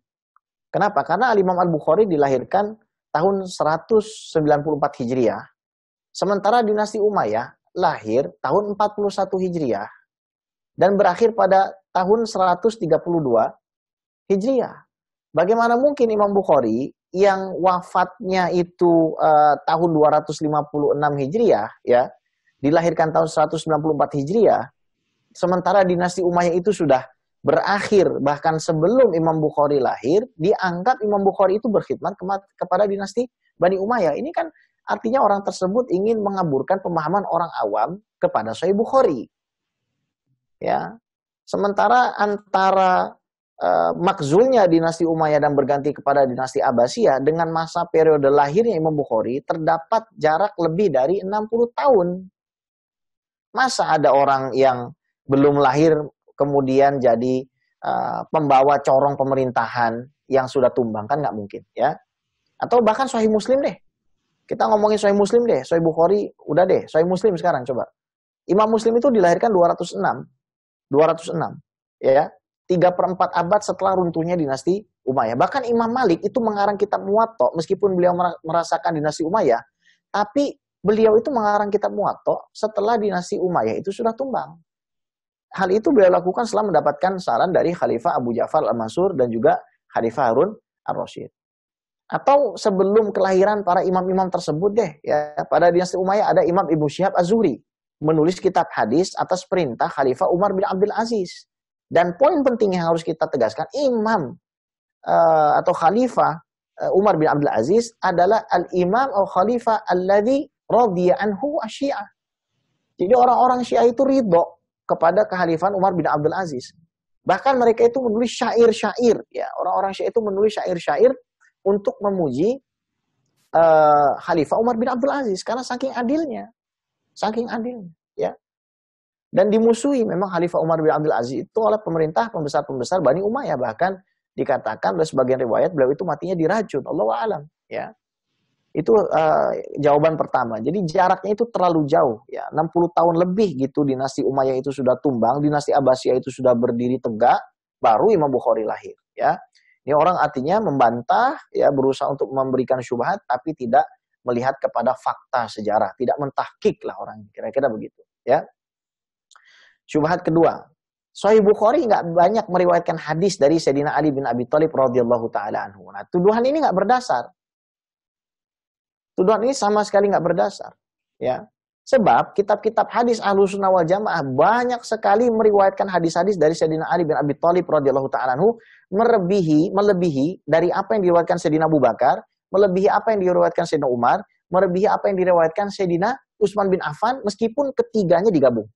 Kenapa? Karena Al-Imam Al-Bukhari dilahirkan tahun 194 Hijriah, sementara dinasti Umayyah lahir tahun 41 Hijriah dan berakhir pada tahun 132 Hijriah. Bagaimana mungkin Imam Bukhari yang wafatnya itu tahun 256 Hijriah, ya, dilahirkan tahun 194 Hijriah, sementara dinasti Umayyah itu sudah berakhir bahkan sebelum Imam Bukhari lahir, dianggap Imam Bukhari itu berkhidmat kepada dinasti Bani Umayyah. Ini kan artinya orang tersebut ingin mengaburkan pemahaman orang awam kepada Sahih Bukhari. Ya. Sementara antara makzulnya dinasti Umayyah dan berganti kepada dinasti Abbasiyah dengan masa periode lahirnya Imam Bukhari terdapat jarak lebih dari 60 tahun. Masa ada orang yang belum lahir kemudian jadi pembawa corong pemerintahan yang sudah tumbang? Kan nggak mungkin, ya. Atau bahkan Sahih Muslim deh. Kita ngomongin Sahih Muslim deh, Sahih Bukhari udah deh, Sahih Muslim sekarang coba. Imam Muslim itu dilahirkan 206, ya. 3/4 abad setelah runtuhnya dinasti Umayyah. Bahkan Imam Malik itu mengarang kitab Muwatta, meskipun beliau merasakan dinasti Umayyah, tapi beliau itu mengarang kitab Muwatta setelah dinasti Umayyah itu sudah tumbang. Hal itu beliau lakukan setelah mendapatkan saran dari Khalifah Abu Ja'far Al-Mansur dan juga Khalifah Harun Ar-Rasyid. Atau sebelum kelahiran para imam-imam tersebut deh, ya, pada dinasti Umayyah ada Imam Ibnu Syihab Az-Zuhri menulis kitab hadis atas perintah Khalifah Umar bin Abdul Aziz. Dan poin penting yang harus kita tegaskan, imam atau Khalifah Umar bin Abdul Aziz adalah al-imam atau Khalifah alladzi radiya anhu asy-Syiah. Jadi orang-orang Syiah itu ridho kepada kekhalifahan Umar bin Abdul Aziz. Bahkan mereka itu menulis syair-syair, ya, orang-orang Syiah itu menulis syair-syair untuk memuji Khalifah Umar bin Abdul Aziz karena saking adilnya, ya. Dan dimusuhi memang Khalifah Umar bin Abdul Aziz itu oleh pemerintah pembesar-pembesar Bani Umayyah. Bahkan dikatakan oleh sebagian riwayat beliau itu matinya diracun. Allahu a'lam, ya. Itu jawaban pertama. Jadi jaraknya itu terlalu jauh, ya. 60 tahun lebih gitu dinasti Umayyah itu sudah tumbang, dinasti Abbasiyah itu sudah berdiri tegak, baru Imam Bukhari lahir, ya. Ini orang artinya membantah, ya, berusaha untuk memberikan syubhat tapi tidak melihat kepada fakta sejarah, tidak mentahkik lah orang, kira-kira begitu, ya. Syubhat kedua, Sahih Bukhari nggak banyak meriwayatkan hadis dari Sayyidina Ali bin Abi Thalib radhiyallahu taala anhu. Nah, tuduhan ini nggak berdasar. Tuduhan ini sama sekali nggak berdasar, ya. Sebab kitab-kitab hadis Ahlussunnah wal Jamaah banyak sekali meriwayatkan hadis-hadis dari Sayyidina Ali bin Abi Thalib radhiyallahu taala anhu melebihi dari apa yang diriwayatkan Sayyidina Abu Bakar, melebihi apa yang diriwayatkan Sayyidina Umar, melebihi apa yang diriwayatkan Sayyidina Utsman bin Affan, meskipun ketiganya digabung.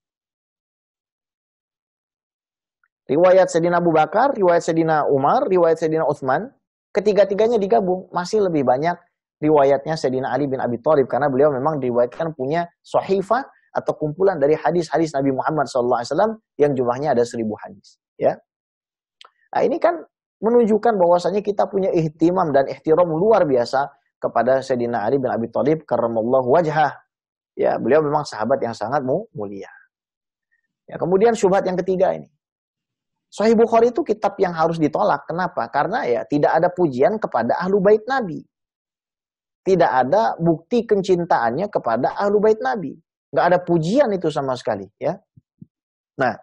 Riwayat Sayyidina Abu Bakar, riwayat Sayyidina Umar, riwayat Sayyidina Utsman, ketiga-tiganya digabung, masih lebih banyak riwayatnya Sayyidina Ali bin Abi Thalib karena beliau memang diriwayatkan punya sahifah atau kumpulan dari hadis-hadis Nabi Muhammad SAW yang jumlahnya ada 1000 hadis, ya. Nah, ini kan menunjukkan bahwasanya kita punya ihtimam dan ihtiram luar biasa kepada Sayyidina Ali bin Abi Thalib karramallahu wajhah. Ya, beliau memang sahabat yang sangat mulia. Ya, kemudian syubhat yang ketiga ini. Sahih Bukhari itu kitab yang harus ditolak. Kenapa? Karena ya tidak ada pujian kepada ahlu bait Nabi. Tidak ada bukti kecintaannya kepada ahlu bait Nabi. Nggak ada pujian itu sama sekali, ya. Nah,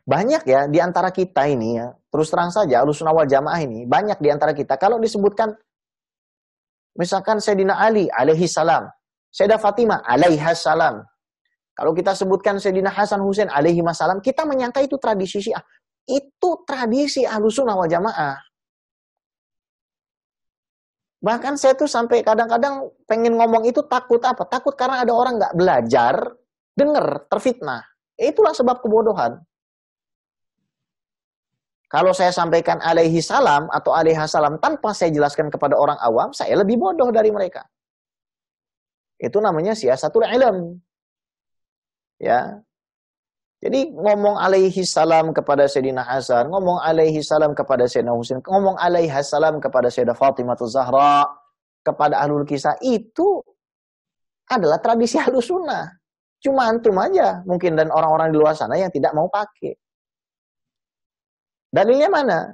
banyak ya di antara kita ini, ya, terus terang saja Ahlussunnah wal Jamaah ini, banyak di antara kita kalau disebutkan misalkan Sayyidina Ali alaihi salam, Sayyidah Fatimah alaiha salam. Kalau kita sebutkan Sayyidina Hasan Husain alaihi salam, kita menyangka itu tradisi Syiah. Itu tradisi Ahlussunnah wal Jamaah. Bahkan saya tuh sampai kadang-kadang pengen ngomong itu takut apa? Takut karena ada orang nggak belajar, dengar, terfitnah. Itulah sebab kebodohan. Kalau saya sampaikan alaihi salam atau alaiha salam tanpa saya jelaskan kepada orang awam, saya lebih bodoh dari mereka. Itu namanya siasatul ilm. Ya. Jadi ngomong alaihi salam kepada Sayyidina Hasan, ngomong alaihi salam kepada Sayyidina Husain, ngomong alaihi salam kepada Sayyidah Fatimah Zahra, kepada Ahlul Kisah, itu adalah tradisi Ahlussunnah. Cuma antum aja mungkin dan orang-orang di luar sana yang tidak mau pakai. Dalilnya mana?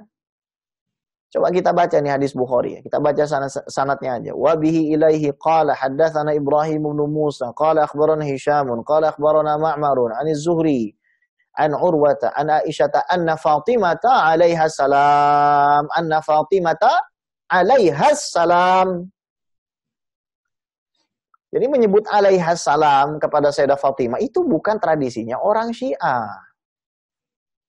Coba kita baca nih hadis Bukhari. Kita baca sanadnya aja. Wa bihi ilaihi qala haddatsana Ibrahim bin Musa qala akhbarana Hisham qala akhbarana Ma'mar 'an az-Zuhri an Urwata an Aisyah anna Fatimata 'alaiha salam Jadi menyebut 'alaiha salam kepada Sayyidah Fatimah itu bukan tradisinya orang Syiah.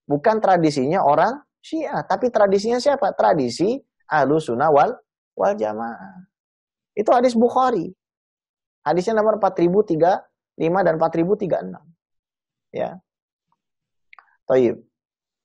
Bukan tradisinya orang Syiah, tapi tradisinya siapa? Tradisi Ahlussunnah wal Jamaah. Itu hadis Bukhari. Hadisnya nomor 4035 dan 4036. Ya. Baik.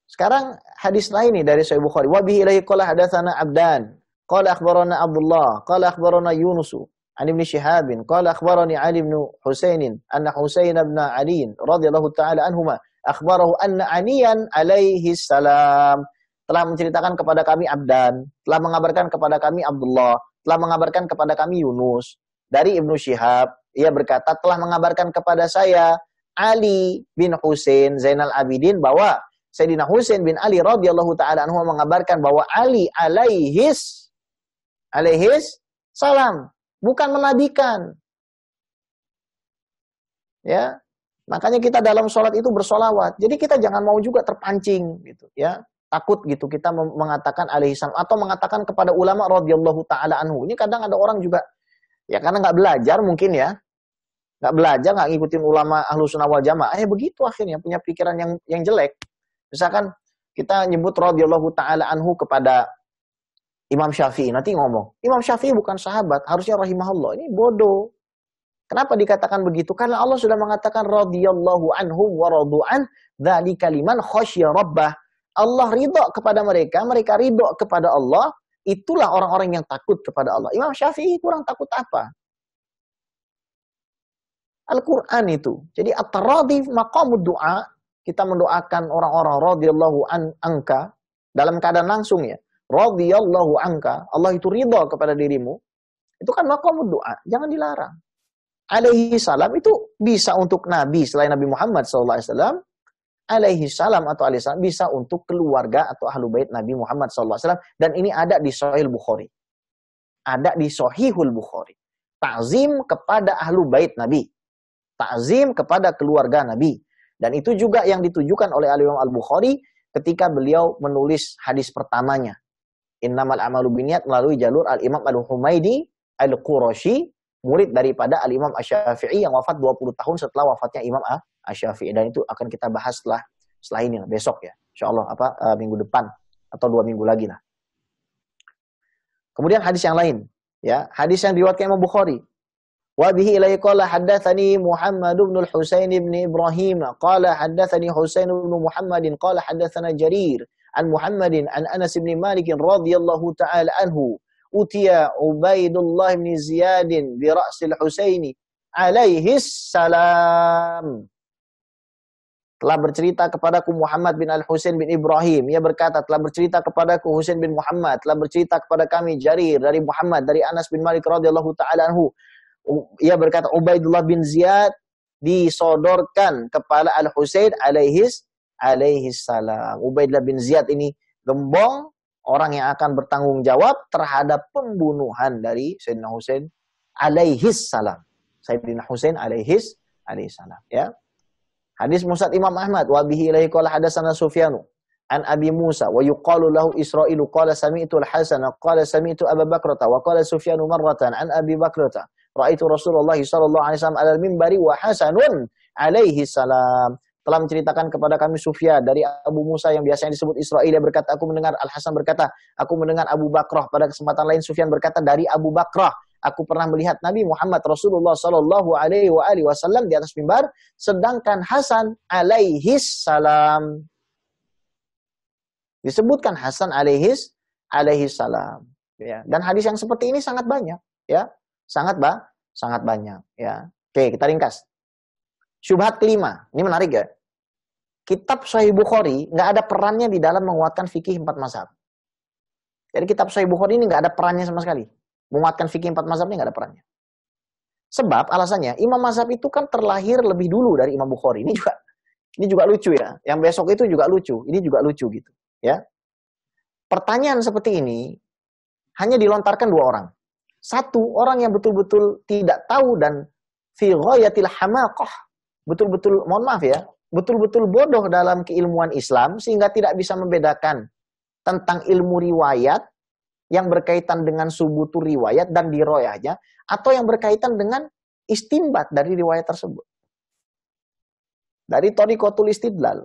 Sekarang hadis lain nih dari Sahih Bukhari. Wa bihi ilaihi qala hadatsana Abdan, qala akhbarana Abdullah, qala akhbarana Yunus an Ibnu Shihab, qala akhbarani Ali bin Husain, anna Husain bin Ali radhiyallahu taala anhuma akhbarahu anna Aniyan alaihi salam telah menceritakan kepada kami Abdan, telah mengabarkan kepada kami Abdullah, telah mengabarkan kepada kami Yunus dari Ibnu Shihab. Ia berkata telah mengabarkan kepada saya Ali bin Husain Zainal Abidin bahwa Sayyidina Husain bin Ali radhiyallahu taala anhu mengabarkan bahwa Ali alaihis salam, bukan menabikan. Ya. Makanya kita dalam sholat itu bersolawat. Jadi kita jangan mau juga terpancing gitu, ya. Takut gitu kita mengatakan alaihi salam atau mengatakan kepada ulama radhiyallahu taala anhu. Ini kadang ada orang juga ya karena nggak belajar mungkin ya. Nggak belajar, nggak ngikutin ulama Ahlussunnah wal Jamaah. Begitu akhirnya punya pikiran yang jelek. Misalkan kita nyebut radhiyallahu taala anhu kepada Imam Syafi'i, nanti ngomong, Imam Syafi'i bukan sahabat, harusnya rahimahullah. Ini bodoh. Kenapa dikatakan begitu? Karena Allah sudah mengatakan radhiyallahu anhum wa radu'an dzalika liman khasyya rabbah. Allah ridho kepada mereka, mereka ridho kepada Allah, itulah orang-orang yang takut kepada Allah. Imam Syafi'i kurang takut apa? Al-Quran itu. Jadi at-taradhi maqamud du'a, kita mendoakan orang-orang radhiyallahu anka dalam keadaan langsung ya. Radhiyallahu anka, Allah itu ridha kepada dirimu. Itu kan maqamud du'a, jangan dilarang. Alaihi salam itu bisa untuk nabi selain Nabi Muhammad SAW. Alaihi salam atau alaihi salam bisa untuk keluarga atau ahlu bait Nabi Muhammad SAW. Dan ini ada di Sahih Bukhari. Ada di Sahihul Bukhari. Ta'zim kepada ahlu bait Nabi. Ta'zim kepada keluarga Nabi. Dan itu juga yang ditujukan oleh Al-Imam Al-Bukhari ketika beliau menulis hadis pertamanya. Innamal a'malu binniyat melalui jalur Al-Imam Al-Humaidi Al-Qurashi, murid daripada Al-Imam Asy-Syafi'i yang wafat 20 tahun setelah wafatnya Imam Asy-Syafi'i. Dan itu akan kita bahas setelah ini, besok ya. InsyaAllah minggu depan atau 2 minggu lagi lah. Kemudian hadis yang lain. Ya, hadis yang diriwayatkan Imam Bukhari. Wa bihi ilaihi qala haddatsani Muhammad bin al-Husain bin Ibrahim qala haddatsani Husain bin Muhammadin qala haddatsana Jarir an Muhammadin an Anas bin Malik radhiyallahu ta'ala anhu utiya Ubaidullah bin Ziyad bi ra'sil Husaini alaihi salam. Telah bercerita kepadaku Muhammad bin Al-Husain bin Ibrahim. Ia berkata, telah bercerita kepadaku Husain bin Muhammad. Telah bercerita kepada kami Jarir dari Muhammad, dari Anas bin Malik radhiyallahu ta'ala anhu. Ia berkata, Ubaidullah bin Ziyad disodorkan kepada Al-Husain alaihi salam. Ubaidullah bin Ziyad ini gembong, orang yang akan bertanggung jawab terhadap pembunuhan dari Sayyidina Husain alaihi salam. Sayyidina Husain alaihi salam. Ya. Hadis Musnad Imam Ahmad. Wa bihi ilaihi qala hadatsana Sufyanu an Abi Musa wa yuqalu lahu Isra'ilu qala sami'tu Al-Hasan qala sami'tu Abu Bakrata wa qala Sufyanu marratan an Abi Bakrata ra'aitu Rasulullah sallallahu alaihi wasallam 'alal minbari wa Hasanun alaihi salam. Telah menceritakan kepada kami Sufyan dari Abu Musa yang biasanya disebut Israil. Dia berkata, aku mendengar Al-Hasan berkata, aku mendengar Abu Bakrah. Pada kesempatan lain Sufyan berkata dari Abu Bakrah, aku pernah melihat Nabi Muhammad Rasulullah sallallahu alaihi wasallam di atas mimbar, sedangkan Hasan alaihi salam. Disebutkan Hasan alaihi salam. Ya. Dan hadis yang seperti ini sangat banyak, ya. Sangat banyak, ya. Oke, kita ringkas. Syubhat kelima, ini menarik ya. Kitab Sahih Bukhari nggak ada perannya di dalam menguatkan fikih 4 mazhab. Jadi kitab Sahih Bukhari ini nggak ada perannya sama sekali. Menguatkan fikih 4 mazhab ini nggak ada perannya. Sebab alasannya, imam mazhab itu kan terlahir lebih dulu dari Imam Bukhari. Ini juga lucu ya. Yang besok itu juga lucu. Ini juga lucu gitu, ya. Pertanyaan seperti ini hanya dilontarkan 2 orang. Satu, orang yang betul-betul tidak tahu dan fi ghayatil hamaqah. Betul-betul, mohon maaf ya, betul-betul bodoh dalam keilmuan Islam sehingga tidak bisa membedakan tentang ilmu riwayat yang berkaitan dengan subutu riwayat dan diroyahnya, atau yang berkaitan dengan istinbat dari riwayat tersebut. Dari thariqatul istidlal.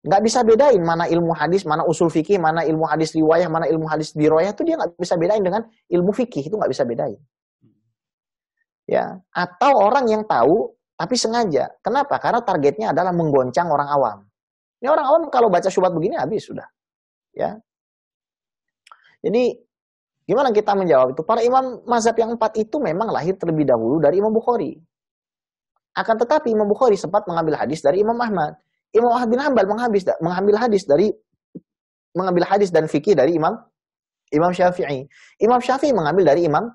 Nggak bisa bedain mana ilmu hadis, mana usul fikih, mana ilmu hadis riwayah, mana ilmu hadis diroyah, itu dia nggak bisa bedain dengan ilmu fikih, itu nggak bisa bedain. Ya, atau orang yang tahu tapi sengaja. Kenapa? Karena targetnya adalah menggoncang orang awam. Ini orang awam kalau baca syubhat begini habis sudah. Ya. Jadi gimana kita menjawab itu? Para imam mazhab yang 4 itu memang lahir terlebih dahulu dari Imam Bukhari. Akan tetapi Imam Bukhari sempat mengambil hadis dari Imam Ahmad. Imam Ahmad bin Hanbal mengambil hadis dan fikih dari Imam Syafi'i. Imam Syafi'i mengambil dari Imam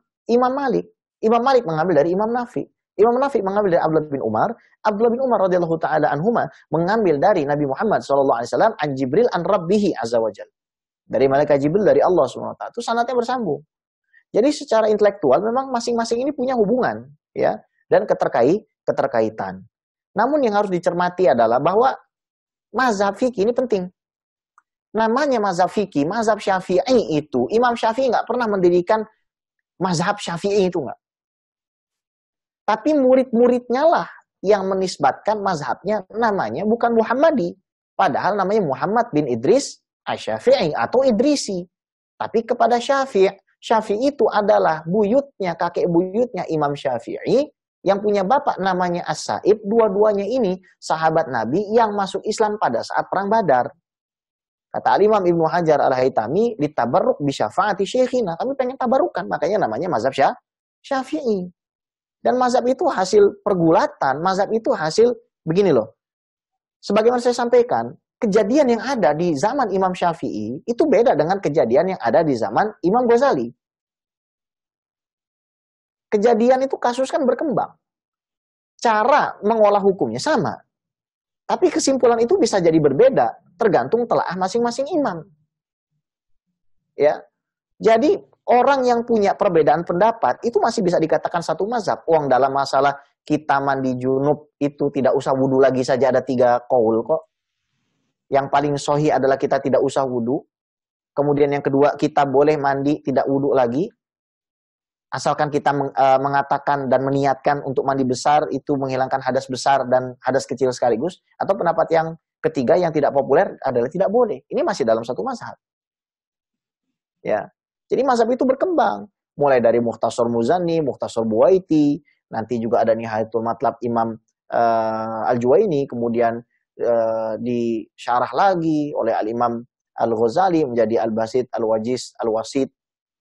Malik. Imam Malik mengambil dari Imam Nafi. Imam Nafi mengambil dari Abdullah bin Umar. Abdullah bin Umar radhiyallahu taala anhuma mengambil dari Nabi Muhammad sallallahu alaihi wasallam an Jibril an Rabbih azza wajalla. Dari malaikat Jibril dari Allah Subhanahu wa taala. Itu sanadnya bersambung. Jadi secara intelektual memang masing-masing ini punya hubungan, ya, dan keterkaitan. Namun yang harus dicermati adalah bahwa mazhab fikih ini penting. Namanya mazhab fikih, mazhab Syafi'i itu, Imam Syafi'i nggak pernah mendirikan mazhab Syafi'i itu nggak. Tapi murid-muridnya lah yang menisbatkan mazhabnya namanya bukan Muhammadi. Padahal namanya Muhammad bin Idris Asy-Syafi'i atau Idrisi. Tapi kepada Syafi'i, Syafi'i itu adalah buyutnya, kakek buyutnya Imam Syafi'i yang punya bapak namanya As-Sa'ib. Dua-duanya ini sahabat Nabi yang masuk Islam pada saat perang Badar. Kata Al-Imam Ibnu Hajar Al-Haytami, ditabarruk bi syafaati syekhina. Kami pengen tabarukan, makanya namanya mazhab Syafi'i. Dan mazhab itu hasil pergulatan, mazhab itu hasil begini loh. Sebagaimana saya sampaikan, kejadian yang ada di zaman Imam Syafi'i itu beda dengan kejadian yang ada di zaman Imam Ghazali. Kejadian itu kasus kan berkembang. Cara mengolah hukumnya sama. Tapi kesimpulan itu bisa jadi berbeda, tergantung telaah masing-masing imam. Ya. Jadi orang yang punya perbedaan pendapat itu masih bisa dikatakan satu mazhab. Uang dalam masalah kita mandi junub itu tidak usah wudhu lagi saja ada 3 qaul kok. Yang paling sahih adalah kita tidak usah wudhu. Kemudian yang kedua, kita boleh mandi tidak wudhu lagi. Asalkan kita mengatakan dan meniatkan untuk mandi besar itu menghilangkan hadas besar dan hadas kecil sekaligus. Atau pendapat yang ketiga yang tidak populer adalah tidak boleh. Ini masih dalam satu mazhab. Ya. Jadi mazhab itu berkembang. Mulai dari Mukhtasar Muzani, Mukhtasar Buwaiti, nanti juga ada Nihayatul Matlab Imam Al-Juwaini, kemudian disyarah lagi oleh Al-Imam Al-Ghazali menjadi Al-Basit, Al-Wajiz, Al-Wasit,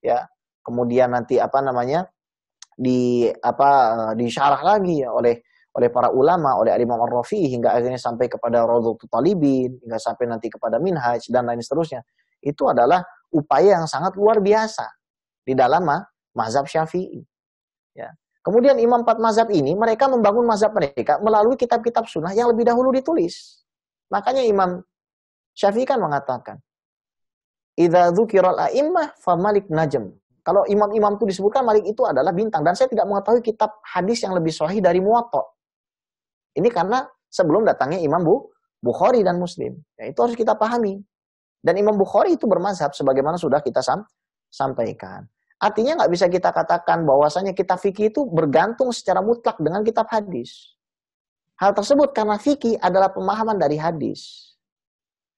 ya. Kemudian nanti disyarah lagi ya oleh para ulama, oleh Al-Imam Ar-Rafi'i hingga akhirnya sampai kepada Rawdatul Talibin, hingga sampai nanti kepada Minhaj dan lain seterusnya. Itu adalah upaya yang sangat luar biasa di dalam mazhab Syafi'i. Ya. Kemudian imam 4 mazhab ini mereka membangun mazhab mereka melalui kitab-kitab sunnah yang lebih dahulu ditulis. Makanya Imam Syafi'i kan mengatakan, "Idza dzukiral a'immah fa Malik najm." Kalau imam-imam itu disebutkan, Malik itu adalah bintang. Dan saya tidak mengetahui kitab hadis yang lebih sahih dari Muwatta. Ini karena sebelum datangnya Imam Bukhari dan Muslim. Ya, itu harus kita pahami. Dan Imam Bukhari itu bermazhab sebagaimana sudah kita sampaikan. Artinya nggak bisa kita katakan bahwasanya kitab fikih itu bergantung secara mutlak dengan kitab hadis. Hal tersebut karena fikih adalah pemahaman dari hadis.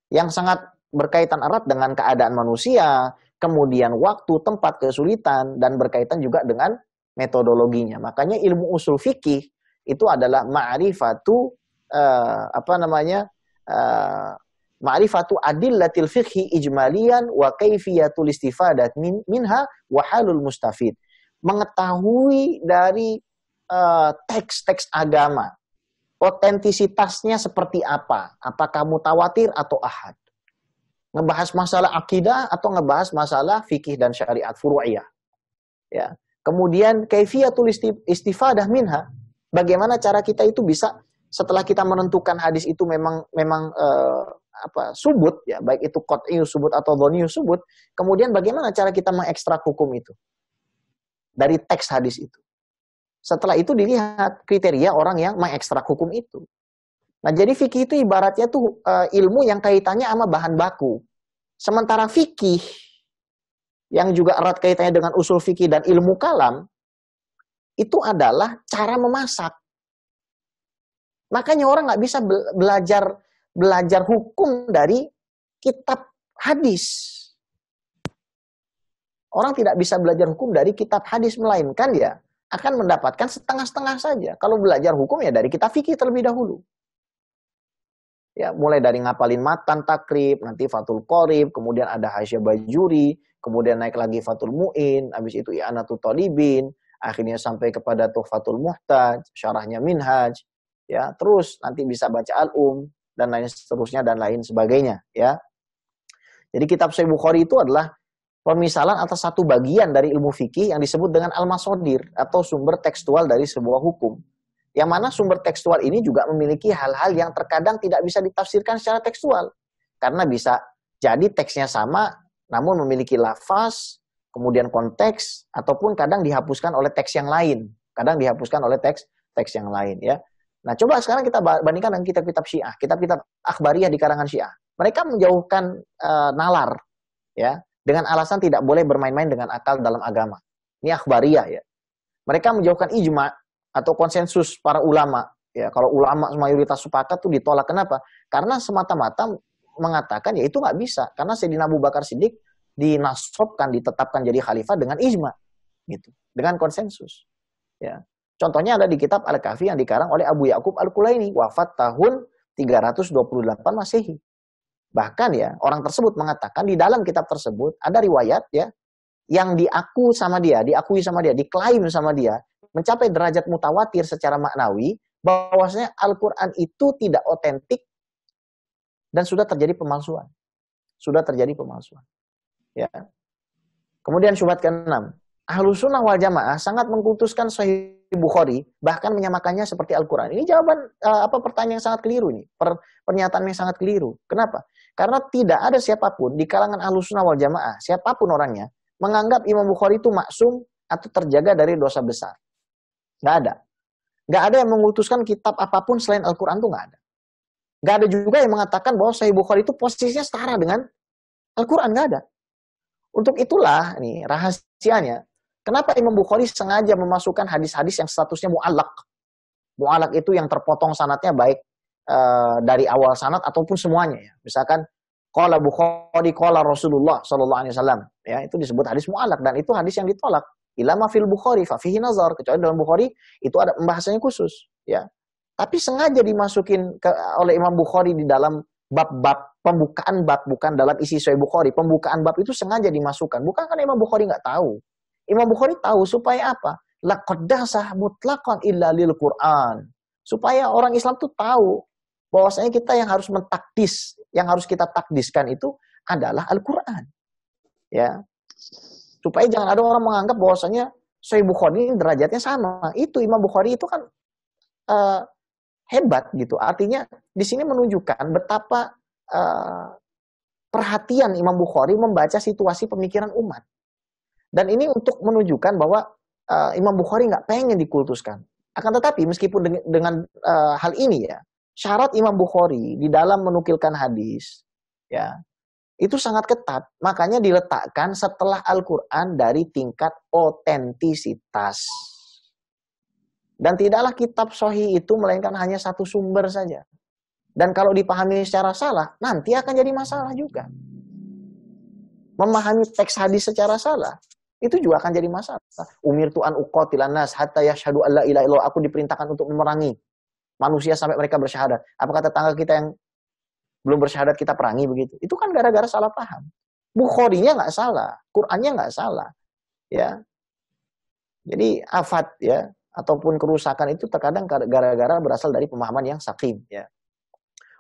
Yang sangat berkaitan erat dengan keadaan manusia, kemudian waktu, tempat, kesulitan, dan berkaitan juga dengan metodologinya. Makanya ilmu usul fikih itu adalah ma'rifatu adillatil fiqhi ijmalian wa kaifiyatul istifadat minha wa halul mustafid. Mengetahui dari teks-teks agama, otentisitasnya seperti apa, apakah mutawatir atau ahad. Ngebahas masalah akidah atau ngebahas masalah fikih dan syariat furu'iyah. Ya. Kemudian kaifiyatul istifadah minha, bagaimana cara kita itu bisa setelah kita menentukan hadis itu memang subut ya, baik itu qat'iyyu subut atau dhanniyyu subut, kemudian bagaimana cara kita mengekstrak hukum itu dari teks hadis itu. Setelah itu dilihat kriteria orang yang mengekstrak hukum itu. Nah, jadi fikih itu ibaratnya tuh ilmu yang kaitannya sama bahan baku. Sementara fikih yang juga erat kaitannya dengan usul fikih dan ilmu kalam itu adalah cara memasak. Makanya orang nggak bisa belajar hukum dari kitab hadis. Orang tidak bisa belajar hukum dari kitab hadis, melainkan ya akan mendapatkan setengah-setengah saja. Kalau belajar hukum ya dari kitab fikih terlebih dahulu. Ya, mulai dari ngapalin matan takrib, nanti Fathul Qorib, kemudian ada Hasyiah Bajuri, kemudian naik lagi Fathul Mu'in, habis itu I'anatul Talibin, akhirnya sampai kepada Tuhfatul Muhtaj, syarahnya Minhaj, ya, terus nanti bisa baca Al-Um dan lain seterusnya dan lain sebagainya, ya. Jadi kitab Sahih Bukhari itu adalah pemisalan atas satu bagian dari ilmu fikih yang disebut dengan al-masodir atau sumber tekstual dari sebuah hukum. Yang mana sumber tekstual ini juga memiliki hal-hal yang terkadang tidak bisa ditafsirkan secara tekstual. Karena bisa jadi teksnya sama, namun memiliki lafaz, kemudian konteks, ataupun kadang dihapuskan oleh teks yang lain. Kadang dihapuskan oleh teks yang lain. Ya. Nah, coba sekarang kita bandingkan dengan kitab-kitab Syiah. Kitab-kitab akhbariyah di karangan Syiah. Mereka menjauhkan nalar, ya, dengan alasan tidak boleh bermain-main dengan akal dalam agama. Ini akhbariyah, ya. Mereka menjauhkan ijma' atau konsensus para ulama. Ya, kalau ulama mayoritas sepakat tuh ditolak. Kenapa? Karena semata-mata mengatakan ya itu nggak bisa. Karena Sayyidina Abu Bakar Siddiq dinasobkan, ditetapkan jadi khalifah dengan ijma, gitu, dengan konsensus. Ya. Contohnya ada di kitab Al-Kahfi yang dikarang oleh Abu Ya'qub Al-Kulaini, wafat tahun 328 Masehi. Bahkan ya orang tersebut mengatakan di dalam kitab tersebut ada riwayat ya yang diakui sama dia, diklaim sama dia mencapai derajat mutawatir secara maknawi, bahwasanya Al-Quran itu tidak otentik dan sudah terjadi pemalsuan. Sudah terjadi pemalsuan. Ya. Kemudian syubhat ke-6. Ahlus Sunnah wal Jamaah sangat mengkultuskan Sahih Bukhari, bahkan menyamakannya seperti Al-Quran. Ini jawaban pertanyaan yang sangat keliru ini. Pernyataan yang sangat keliru. Kenapa? Karena tidak ada siapapun di kalangan Ahlus Sunnah wal Jamaah, siapapun orangnya, menganggap Imam Bukhari itu maksum atau terjaga dari dosa besar. Nggak ada. Nggak ada yang mengutuskan kitab apapun selain Al-Quran itu nggak ada. Nggak ada juga yang mengatakan bahwa Sahih Bukhari itu posisinya setara dengan Al-Quran. Nggak ada. Untuk itulah, nih rahasianya, kenapa Imam Bukhari sengaja memasukkan hadis-hadis yang statusnya mu'allaq. Mu'allaq itu yang terpotong sanadnya baik dari awal sanad ataupun semuanya. Ya. Misalkan, qala Bukhari, qala Rasulullah SAW. Ya, itu disebut hadis mu'allaq. Dan itu hadis yang ditolak. Ilama fil Bukhari, fafihi nazar. Kecuali dalam Bukhari, itu ada pembahasannya khusus. Ya. Tapi sengaja dimasukin oleh Imam Bukhari di dalam bab-bab, pembukaan bab, bukan dalam isi Sahih Bukhari. Pembukaan bab itu sengaja dimasukkan. Bukan karena Imam Bukhari nggak tahu. Imam Bukhari tahu supaya apa? Laqad dasah mutlaqan illa lil Qur'an. Supaya orang Islam tuh tahu bahwasanya kita yang harus mentakdis, yang harus kita takdiskan itu adalah Al-Qur'an. Ya. Supaya jangan ada orang menganggap bahwasanya Sahih Bukhari ini derajatnya sama. Itu Imam Bukhari itu kan hebat gitu. Artinya di sini menunjukkan betapa perhatian Imam Bukhari membaca situasi pemikiran umat. Dan ini untuk menunjukkan bahwa Imam Bukhari nggak pengen dikultuskan. Akan tetapi meskipun dengan hal ini ya, syarat Imam Bukhari di dalam menukilkan hadis, ya itu sangat ketat. Makanya diletakkan setelah Al-Quran dari tingkat otentisitas. Dan tidaklah kitab sahih itu melainkan hanya satu sumber saja. Dan kalau dipahami secara salah, nanti akan jadi masalah juga. Memahami teks hadis secara salah, itu juga akan jadi masalah. Umirtu an uqatilan nas hatta yashhadu alla ilaha illallah. Aku diperintahkan untuk memerangi manusia sampai mereka bersyahadat. Apakah tetangga kita yang belum bersyahadat kita perangi begitu? Itu kan gara-gara salah paham. Bukharinya nggak salah, Qur'annya nggak salah. Ya. Jadi afat ya, ataupun kerusakan itu terkadang gara-gara berasal dari pemahaman yang sakim ya.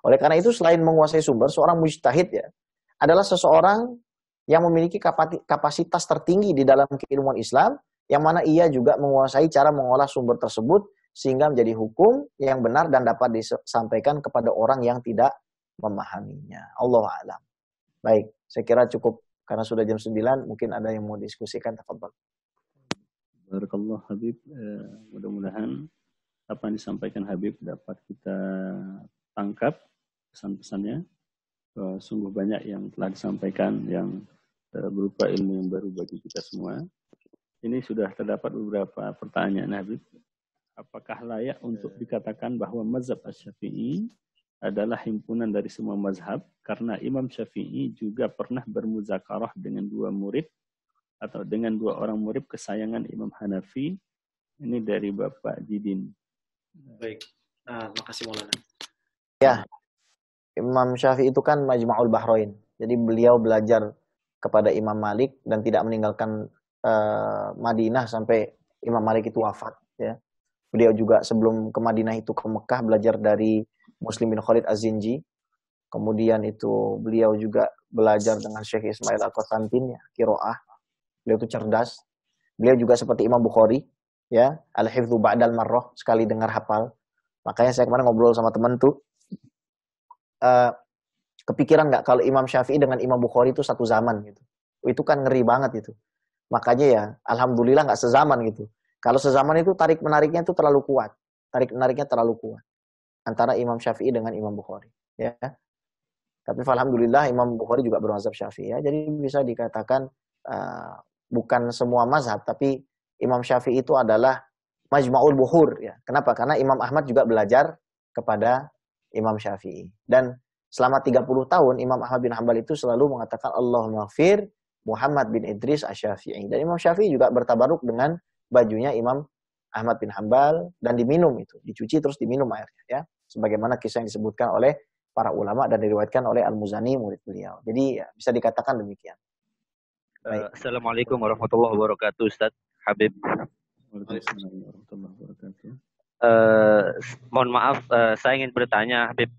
Oleh karena itu selain menguasai sumber, seorang mujtahid ya adalah seseorang yang memiliki kapasitas tertinggi di dalam keilmuan Islam, yang mana ia juga menguasai cara mengolah sumber tersebut sehingga menjadi hukum yang benar dan dapat disampaikan kepada orang yang tidak memahaminya. Allahu a'lam. Baik, saya kira cukup karena sudah jam 9, mungkin ada yang mau diskusikan, tafadhol. Barakallah Habib, mudah-mudahan apa yang disampaikan Habib dapat kita tangkap pesan-pesannya. Sungguh banyak yang telah disampaikan yang berupa ilmu yang baru bagi kita semua. Ini sudah terdapat beberapa pertanyaan Habib. Apakah layak untuk dikatakan bahwa mazhab Asy-Syafi'i adalah himpunan dari semua mazhab? Karena Imam Syafi'i juga pernah bermuzakarah dengan dua murid atau dengan dua orang murid kesayangan Imam Hanafi. Ini dari Bapak Jidin. Baik, makasih Maulana. Ya, Imam Syafi'i itu kan Majma'ul Bahrain. Jadi beliau belajar kepada Imam Malik dan tidak meninggalkan Madinah sampai Imam Malik itu wafat. Ya. Beliau juga sebelum ke Madinah itu ke Mekah belajar dari Muslim bin Khalid Az-Zinji. Kemudian itu beliau juga belajar dengan Syekh Ismail Al-Qastantin, ya, Qiraah. Beliau itu cerdas. Beliau juga seperti Imam Bukhari, ya, al-hifdzu ba'dal marrah, sekali dengar hafal. Makanya saya kemarin ngobrol sama teman tuh, kepikiran nggak kalau Imam Syafi'i dengan Imam Bukhari itu satu zaman gitu. Itu kan ngeri banget itu. Makanya ya, alhamdulillah nggak sezaman gitu. Kalau sezaman itu tarik-menariknya itu terlalu kuat. Tarik-menariknya terlalu kuat. Antara Imam Syafi'i dengan Imam Bukhari. Ya. Tapi alhamdulillah Imam Bukhari juga bermazhab Syafi'i. Ya. Jadi bisa dikatakan bukan semua mazhab, tapi Imam Syafi'i itu adalah Majma'ul Buhur. Ya. Kenapa? Karena Imam Ahmad juga belajar kepada Imam Syafi'i. Dan selama 30 tahun Imam Ahmad bin Hanbal itu selalu mengatakan Allahumma ighfir Muhammad bin Idris Asy-Syafi'i. Dan Imam Syafi'i juga bertabaruk dengan bajunya Imam Ahmad bin Hanbal dan diminum itu, dicuci terus diminum airnya ya. Sebagaimana kisah yang disebutkan oleh para ulama dan diriwayatkan oleh Al-Muzani murid beliau. Jadi ya, bisa dikatakan demikian. Assalamualaikum warahmatullahi wabarakatuh, Ustaz Habib. Waalaikumsalam warahmatullahi wabarakatuh. Mohon maaf, saya ingin bertanya, Habib.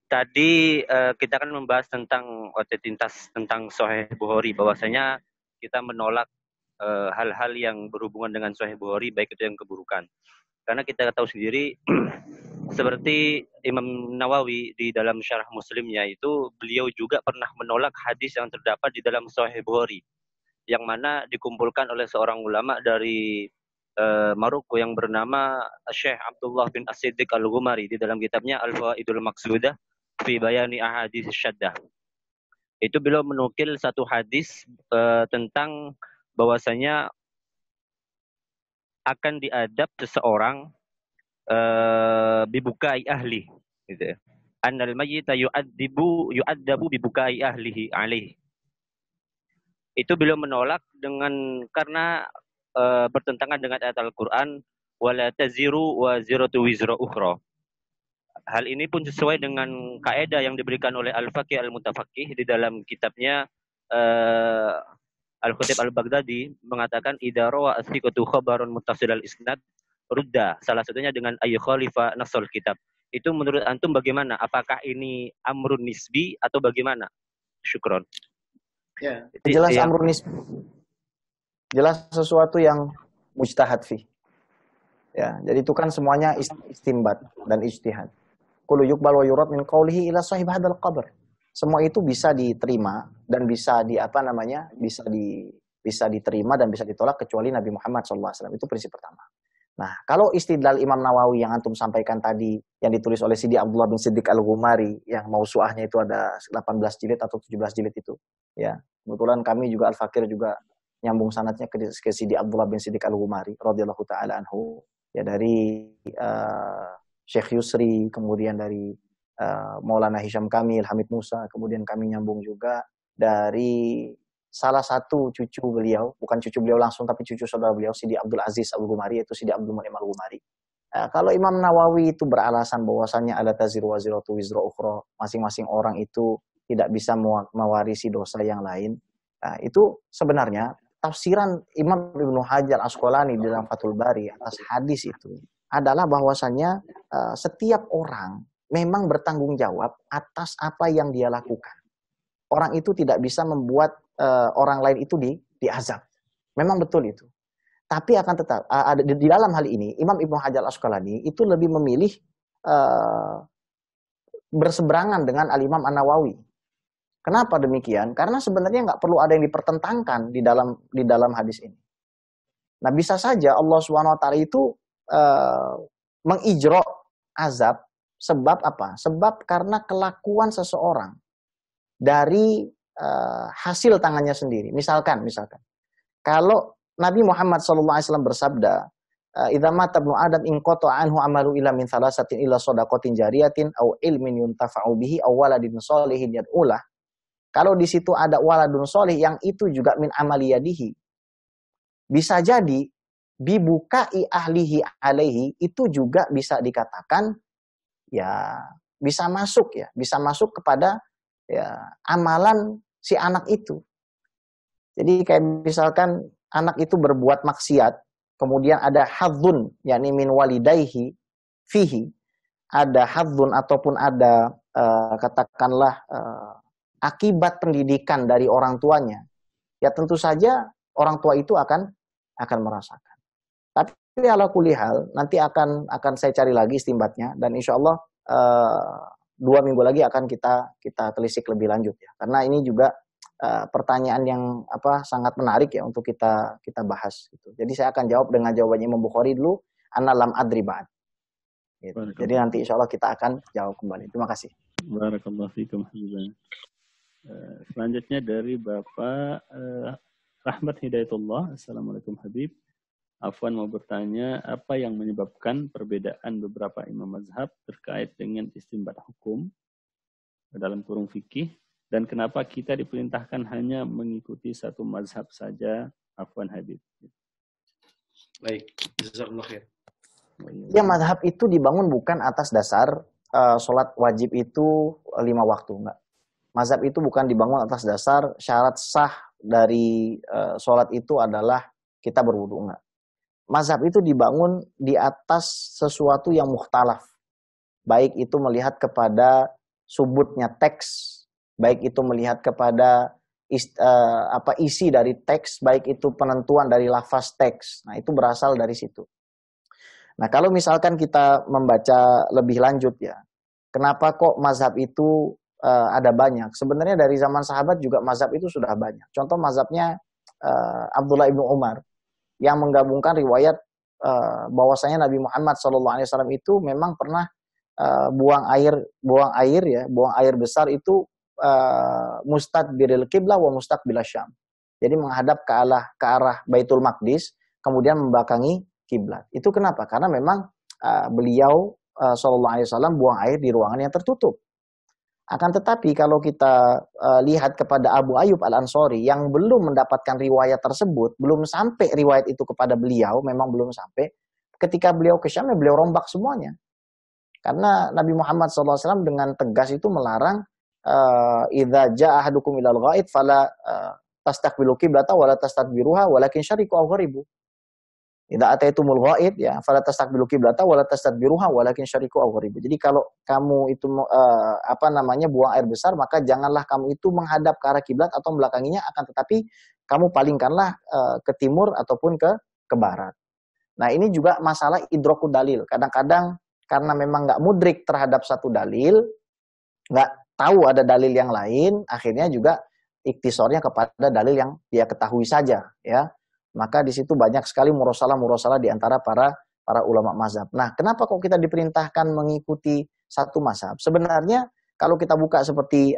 Tadi kita kan membahas tentang otentitas tentang Sahih Bukhari, bahwasanya kita menolak hal-hal yang berhubungan dengan Sahih Bukhari, baik itu yang keburukan. Karena kita tahu sendiri, seperti Imam Nawawi di dalam Syarah Muslimnya itu, beliau juga pernah menolak hadis yang terdapat di dalam Sahih Bukhari, yang mana dikumpulkan oleh seorang ulama dari Maroko yang bernama Syekh Abdullah bin As-Siddiq Al-Ghumari di dalam kitabnya Al-Fawaidul Maqsudah fi bayani ahadits syaddah. Itu beliau menukil satu hadis tentang bahwasanya akan diadab seseorang bibukai ahli, gitu ya. Annal mayyita yu'addabu bibukai ahlihi alaih. Itu beliau menolak karena bertentangan dengan ayat Al-Qur'an, wala taziru wa ziratu wizra ukhra. Hal ini pun sesuai dengan kaidah yang diberikan oleh Al-Faqih Al-Mutafaqih di dalam kitabnya Al-Khatib Al-Baghdadi, mengatakan idza rawa as-siqatu khabaran muttasil al-isnad rudda, salah satunya dengan ayu khalifa nasul kitab. Itu menurut antum bagaimana? Apakah ini amrun nisbi atau bagaimana? Syukron. Ya. Jelas amrun nisbi. Jelas sesuatu yang mujtahad fi. Ya, jadi itu kan semuanya istinbat dan ijtihad. Kullu yuqbal wa yurad min qawlihi ila sahib hadzal qabr. Semua itu bisa diterima dan bisa bisa diterima dan bisa ditolak kecuali Nabi Muhammad SAW. Itu prinsip pertama. Nah, kalau istidlal Imam Nawawi yang antum sampaikan tadi, yang ditulis oleh Sidi Abdullah bin Siddiq Al-Ghumari, yang mausuahnya itu ada 18 jilid atau 17 jilid itu. Ya, kebetulan kami juga Al-Fakir juga nyambung sanadnya ke Sidi Abdullah bin Siddiq Al-Ghumari radhiyallahu taala anhu. Ya, dari Syekh Yusri, kemudian dari Maulana Hisham Kamil, Hamid Musa, kemudian kami nyambung juga dari salah satu cucu beliau, bukan cucu beliau langsung tapi cucu saudara beliau, Sidi Abdul Aziz Al-Ghumari, itu Sidi Abdul Mu'im Al-Ghumari. Kalau Imam Nawawi itu beralasan bahwasannya ala taziru waziratu wizra ukhra, masing-masing orang itu tidak bisa mewarisi dosa yang lain. Itu sebenarnya tafsiran Imam Ibnu Hajar Asqalani di dalam Fathul Bari atas hadis itu adalah bahwasannya setiap orang memang bertanggung jawab atas apa yang dia lakukan. Orang itu tidak bisa membuat orang lain itu diazab. Memang betul itu. Tapi akan tetap di dalam hal ini Imam Ibnu Hajar Asqalani itu lebih memilih berseberangan dengan Al-Imam An-Nawawi. Kenapa demikian? Karena sebenarnya nggak perlu ada yang dipertentangkan di dalam hadis ini. Nah, bisa saja Allah SWT itu mengijro azab sebab apa? Sebab karena kelakuan seseorang dari hasil tangannya sendiri. Misalkan, kalau Nabi Muhammad SAW bersabda, "Idza mata ibnu Adam inqata anhu amalu illa min thalathatin illa shadaqatin jariyatin aw ilmin yuntafa'u bihi aw waladin shalihin yad'ulah." Kalau di situ ada waladun sholih yang itu juga min amaliyadihi, bisa jadi bibukai ahlihi alaihi itu juga bisa dikatakan ya bisa masuk kepada ya amalan si anak itu. Jadi kayak misalkan anak itu berbuat maksiat, kemudian ada hadzun yakni min walidayhi fihi, ada hadzun ataupun ada katakanlah akibat pendidikan dari orang tuanya, ya tentu saja orang tua itu akan merasakan. Tapi ala kulli hal nanti akan saya cari lagi istimbatnya dan insya Allah 2 minggu lagi akan kita telisik lebih lanjut ya. Karena ini juga pertanyaan yang sangat menarik ya untuk kita bahas gitu. Jadi saya akan jawab dengan jawabannya Imam Bukhari dulu, ana lam adri ba'd. Gitu. Jadi nanti insya Allah kita akan jawab kembali. Terima kasih. Barakallahu fikum. Selanjutnya dari Bapak Rahmat Hidayatullah. Assalamualaikum Habib. Afwan mau bertanya, apa yang menyebabkan perbedaan beberapa imam mazhab terkait dengan istinbat hukum dalam kurung fikih, dan kenapa kita diperintahkan hanya mengikuti satu mazhab saja? Afwan Habib. Baik, jazakallahu khair. Ya, mazhab itu dibangun bukan atas dasar sholat wajib itu 5 waktu, enggak. Mazhab itu bukan dibangun atas dasar syarat sah dari sholat itu adalah kita berwudu, enggak. mazhab itu dibangun di atas sesuatu yang mukhtalaf. Baik itu melihat kepada subutnya teks, baik itu melihat kepada isi dari teks, baik itu penentuan dari lafaz teks. Nah, itu berasal dari situ. Nah, kalau misalkan kita membaca lebih lanjut ya, kenapa kok mazhab itu ada banyak? Sebenarnya dari zaman sahabat juga mazhab itu sudah banyak. Contoh mazhabnya Abdullah ibnu Umar yang menggabungkan riwayat bahwasanya Nabi Muhammad SAW itu memang pernah buang air besar itu mustadbiril qiblah wa mustaqbil Syam. Jadi menghadap ke arah Baitul Maqdis, kemudian membelakangi kiblat. Itu kenapa? Karena memang beliau SAW buang air di ruangan yang tertutup. Akan tetapi kalau kita lihat kepada Abu Ayyub Al-Ansari yang belum mendapatkan riwayat tersebut, belum sampai riwayat itu kepada beliau, memang belum sampai. Ketika beliau ke Syam, beliau rombak semuanya. Karena Nabi Muhammad SAW dengan tegas itu melarang idza jaa ahadukum ilal ghaid fala tastaqbilu qiblata wala tastadbiruha walakin syariqu aw gharibu. Idza ataitumul ghaid ya fala tastaqbilu qiblata wala tastadbiruha walakin syariqu aw gharibu. Jadi kalau kamu itu buang air besar, maka janganlah kamu itu menghadap ke arah kiblat atau membelakanginya, akan tetapi kamu palingkanlah ke timur ataupun ke barat. Nah, ini juga masalah idrokul dalil. Kadang-kadang karena memang nggak mudrik terhadap satu dalil, nggak tahu ada dalil yang lain, akhirnya juga iktisornya kepada dalil yang dia ketahui saja, ya. Maka di situ banyak sekali murosalah di antara para ulama mazhab. Nah, kenapa kok kita diperintahkan mengikuti satu mazhab? Sebenarnya kalau kita buka seperti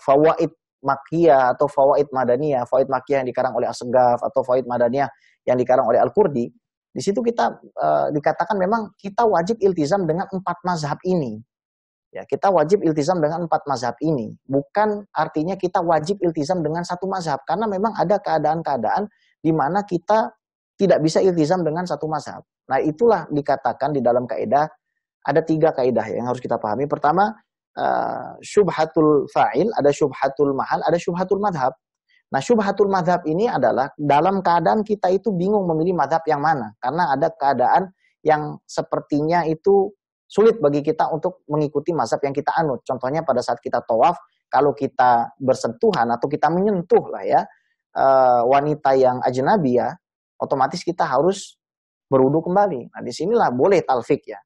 fawaid Makkiyah atau fawaid Madaniyah, fawaid Makkiyah yang dikarang oleh As-Saghaf atau fawaid Madaniyah yang dikarang oleh Al-Qurdi, di situ kita dikatakan memang kita wajib iltizam dengan 4 mazhab ini. Ya, kita wajib iltizam dengan 4 mazhab ini. Bukan artinya kita wajib iltizam dengan satu mazhab. Karena memang ada keadaan-keadaan di mana kita tidak bisa iltizam dengan satu mazhab. Nah, itulah dikatakan di dalam kaidah, ada 3 kaidah yang harus kita pahami. Pertama, syubhatul fa'il, ada syubhatul mahal, ada syubhatul madhab. Nah, syubhatul madhab ini adalah dalam keadaan kita itu bingung memilih madhab yang mana. Karena ada keadaan yang sepertinya itu sulit bagi kita untuk mengikuti mazhab yang kita anut. Contohnya pada saat kita tawaf, kalau kita bersentuhan atau kita menyentuh lah ya, wanita yang ajnabiyah, otomatis kita harus berwudu kembali. Nah, disinilah boleh talfik ya.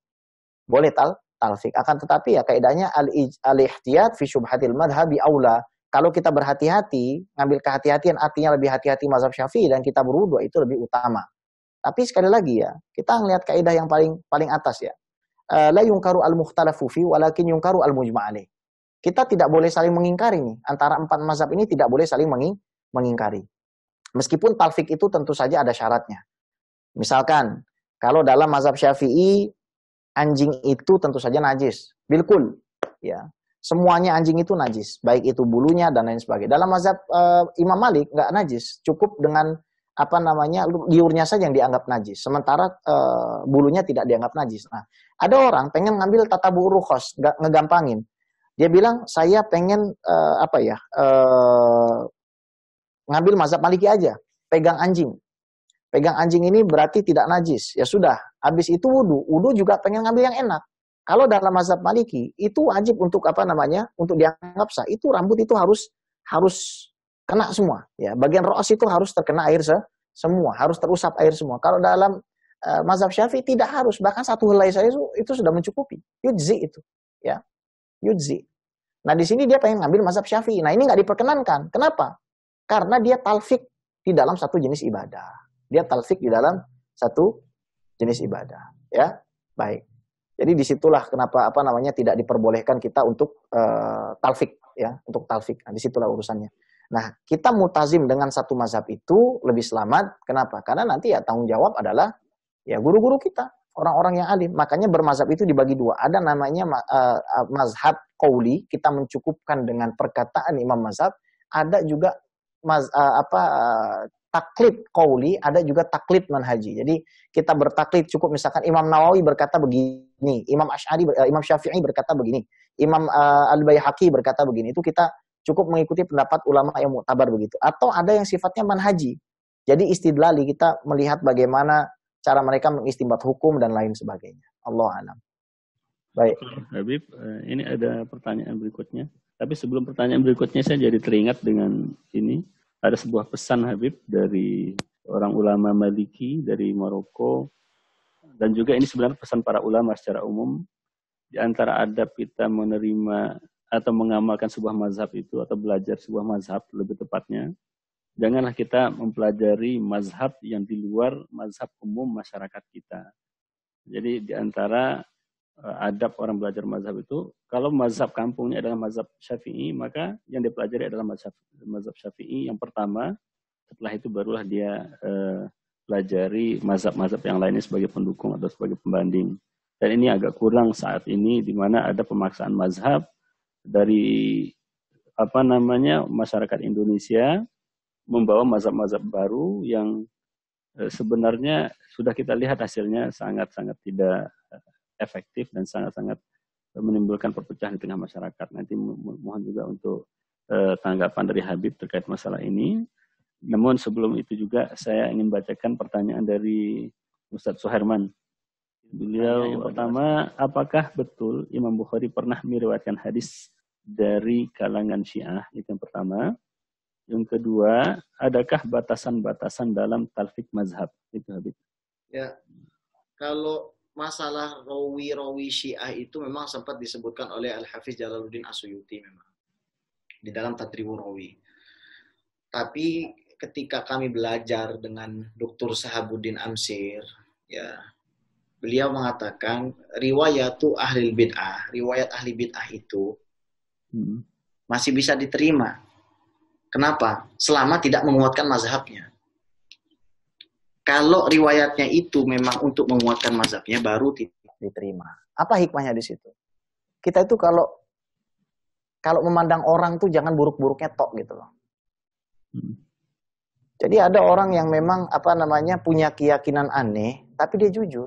Boleh talfik. Akan tetapi ya kaidahnya al-ihtiyat fi syubhatil madhabi aula. Kalau kita berhati-hati, ngambil kehati-hatian artinya lebih hati-hati mazhab Syafi'i dan kita berwudu itu lebih utama. Tapi sekali lagi ya, kita ngelihat kaidah yang paling atas ya. La yungkaru al-mukhtalafu fi walakin yungkaru al-mujma' alaih. Kita tidak boleh saling mengingkari nih. Antara 4 mazhab ini tidak boleh saling mengingkari. Meskipun talfik itu tentu saja ada syaratnya. Misalkan kalau dalam mazhab Syafi'i anjing itu tentu saja najis, bilkul ya. Semuanya anjing itu najis, baik itu bulunya dan lain sebagainya. Dalam mazhab Imam Malik nggak najis, cukup dengan liurnya saja yang dianggap najis. Sementara bulunya tidak dianggap najis. Nah, ada orang pengen ngambil tatabu rukhos, ngegampangin. Dia bilang saya pengen ngambil mazhab Maliki aja, pegang anjing. Pegang anjing ini berarti tidak najis. Ya sudah, habis itu wudu. Wudu juga pengen ngambil yang enak. Kalau dalam mazhab Maliki itu wajib untuk untuk dianggap sah. Itu rambut itu harus kena semua. Ya, bagian ra's itu harus terkena air semua, harus terusap air semua. Kalau dalam mazhab Syafi'i tidak harus, bahkan satu helai saja itu sudah mencukupi. Yujzi itu, ya. Yujzi. Nah, di sini dia pengen ngambil mazhab Syafi'i. Nah, ini nggak diperkenankan. Kenapa? Karena dia talfik di dalam satu jenis ibadah. Dia talfik di dalam satu jenis ibadah, ya. Baik. Jadi disitulah kenapa tidak diperbolehkan kita untuk talfik, ya, untuk talfik. Nah, disitulah urusannya. Nah, kita mutazim dengan satu mazhab itu lebih selamat. Kenapa? Karena nanti ya tanggung jawab adalah ya guru-guru kita, orang-orang yang alim. Makanya bermazhab itu dibagi 2. Ada namanya mazhab qauli, kita mencukupkan dengan perkataan imam mazhab. Ada juga taklid qauli, ada juga taklid manhaji. Jadi kita bertaklid cukup misalkan Imam Nawawi berkata begini, Imam Syafi'i berkata begini, Imam Al-Baihaqi berkata begini. Itu kita cukup mengikuti pendapat ulama yang muktabar begitu. Atau ada yang sifatnya manhaji. Jadi istidlali, kita melihat bagaimana cara mereka mengistinbat hukum dan lain sebagainya. Allah alam. Baik. Habib, ini ada pertanyaan berikutnya. Tapi sebelum pertanyaan berikutnya, saya jadi teringat dengan ini. Ada sebuah pesan Habib dari orang ulama Maliki dari Maroko. Dan juga ini sebenarnya pesan para ulama secara umum. Di antara adab kita menerima atau mengamalkan sebuah mazhab itu, atau belajar sebuah mazhab lebih tepatnya, janganlah kita mempelajari mazhab yang di luar mazhab umum masyarakat kita. Jadi di antara adab orang belajar mazhab itu, kalau mazhab kampungnya adalah mazhab Syafi'i, maka yang dipelajari adalah mazhab Syafi'i yang pertama. Setelah itu barulah dia pelajari mazhab-mazhab yang lainnya sebagai pendukung atau sebagai pembanding. Dan ini agak kurang saat ini, di mana ada pemaksaan mazhab dari masyarakat Indonesia membawa mazhab-mazhab baru yang sebenarnya sudah kita lihat hasilnya sangat-sangat tidak efektif dan sangat-sangat menimbulkan perpecahan di tengah masyarakat. Nanti mohon juga untuk tanggapan dari Habib terkait masalah ini. Namun sebelum itu juga saya ingin bacakan pertanyaan dari Ustadz Suherman. Beliau yang pertama, apakah betul Imam Bukhari pernah meriwayatkan hadis dari kalangan Syiah? Itu yang pertama. Yang kedua, adakah batasan-batasan dalam talfik mazhab? Itu Habib. Ya, kalau masalah rawi-rawi Syiah itu memang sempat disebutkan oleh Al-Hafiz Jalaluddin As-Suyuti memang di dalam Tadribur Rawi. Tapi ketika kami belajar dengan Dr. Sahabuddin Amsir, ya, beliau mengatakan riwayatu ahli bid'ah, riwayat ahli bid'ah itu masih bisa diterima. Kenapa? Selama tidak menguatkan mazhabnya. Kalau riwayatnya itu memang untuk menguatkan mazhabnya, baru tidak Diterima. Apa hikmahnya di situ? Kita itu kalau memandang orang tuh jangan buruk-buruknya tok gitu loh. Jadi ada orang yang memang punya keyakinan aneh, tapi dia jujur.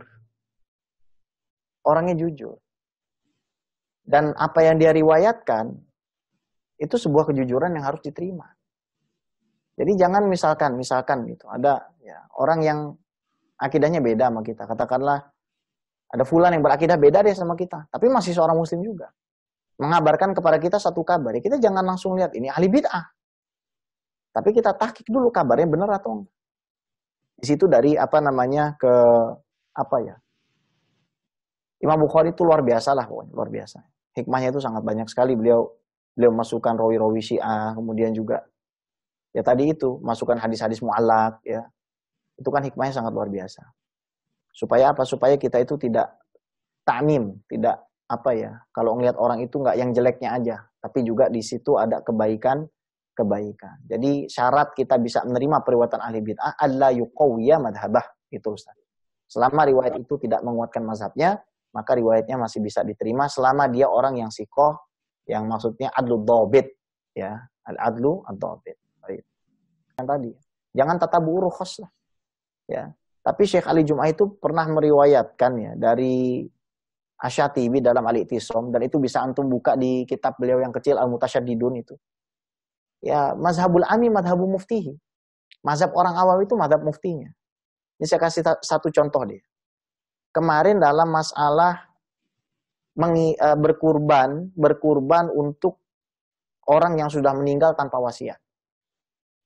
Orangnya jujur. Dan apa yang dia riwayatkan itu sebuah kejujuran yang harus diterima. Jadi jangan misalkan gitu, ada ya, orang yang akidahnya beda sama kita. Katakanlah ada fulan yang berakidah beda deh sama kita, tapi masih seorang muslim juga. Mengabarkan kepada kita satu kabar, ya kita jangan langsung lihat ini ahli bid'ah. Tapi kita tahqiq dulu kabarnya benar atau enggak. Di situ dari Imam Bukhari itu luar biasa lah, pokoknya luar biasa. Hikmahnya itu sangat banyak sekali. Beliau masukkan rawi-rawi Syiah, kemudian juga ya tadi itu masukkan hadis-hadis mu'allaq, ya. Itu kan hikmahnya sangat luar biasa. Supaya apa? Supaya kita itu tidak ta'mim, tidak kalau ngelihat orang itu nggak yang jeleknya aja, tapi juga di situ ada kebaikan. Jadi syarat kita bisa menerima periwayatan ahli bid'ah alla yuqawwiya madhabah, itu Ustaz. Selama riwayat itu tidak menguatkan mazhabnya, maka riwayatnya masih bisa diterima selama dia orang yang sikoh, yang maksudnya adlu dhabit, ya, al-adlu ad-dhabit. Yang tadi, jangan tatabu rukhas lah, ya. Tapi Syekh Ali Jum'ah itu pernah meriwayatkan ya dari Asy-Syatibi dalam Al-I'tisam, dan itu bisa antum buka di kitab beliau yang kecil Al-Mutasyaddidun itu. Ya, mazhabul ami mazhabu muftihi. Mazhab orang awam itu mazhab muftinya. Ini saya kasih satu contoh deh. Kemarin dalam masalah berkurban untuk orang yang sudah meninggal tanpa wasiat.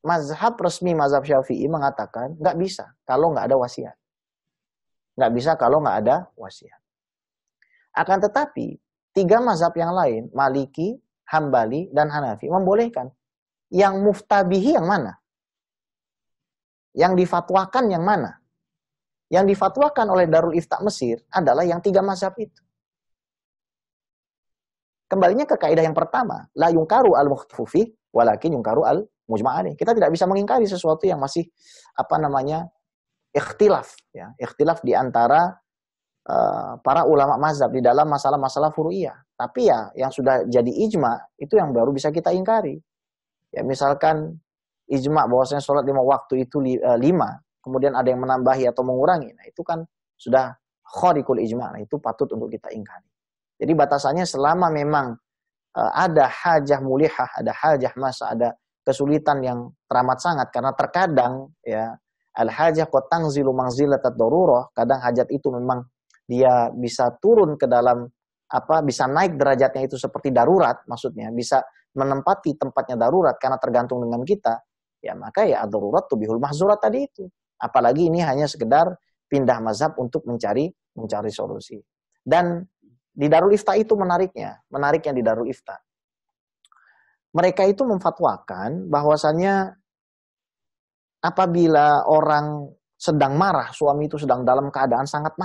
Mazhab resmi mazhab Syafi'i mengatakan nggak bisa kalau nggak ada wasiat. Nggak bisa kalau nggak ada wasiat. Akan tetapi, 3 mazhab yang lain, Maliki, Hambali, dan Hanafi, membolehkan. Yang muftabihi yang mana? Yang difatwakan yang mana? Yang difatwakan oleh Darul Ifta Mesir adalah yang 3 mazhab itu. Kembalinya ke kaidah yang pertama, la yungkaru al-mukhtufi walakin yungkaru al-mujma'ani. Kita tidak bisa mengingkari sesuatu yang masih ikhtilaf, ya, ikhtilaf di antara para ulama mazhab di dalam masalah-masalah furu'iyah. Tapi ya yang sudah jadi ijma itu yang baru bisa kita ingkari. Ya misalkan ijma bahwasanya sholat 5 waktu itu 5, kemudian ada yang menambahi atau mengurangi. Nah, itu kan sudah khariqul ijma. Nah, itu patut untuk kita ingkari. Jadi batasannya selama memang ada hajah mulihah, ada hajah masa, ada kesulitan yang teramat sangat, karena terkadang ya al-hajah qad tanzilu manzilatat darurah, kadang hajat itu memang dia bisa turun ke dalam bisa naik derajatnya itu seperti darurat, maksudnya bisa menempati tempatnya darurat karena tergantung dengan kita. Ya maka ya ad-darurat tubihul mahzurat tadi itu. Apalagi ini hanya sekedar pindah mazhab untuk mencari solusi. Dan di Darul Ifta itu menariknya di Darul Ifta. Mereka itu memfatwakan bahwasannya apabila orang sedang marah, suami itu sedang dalam keadaan sangat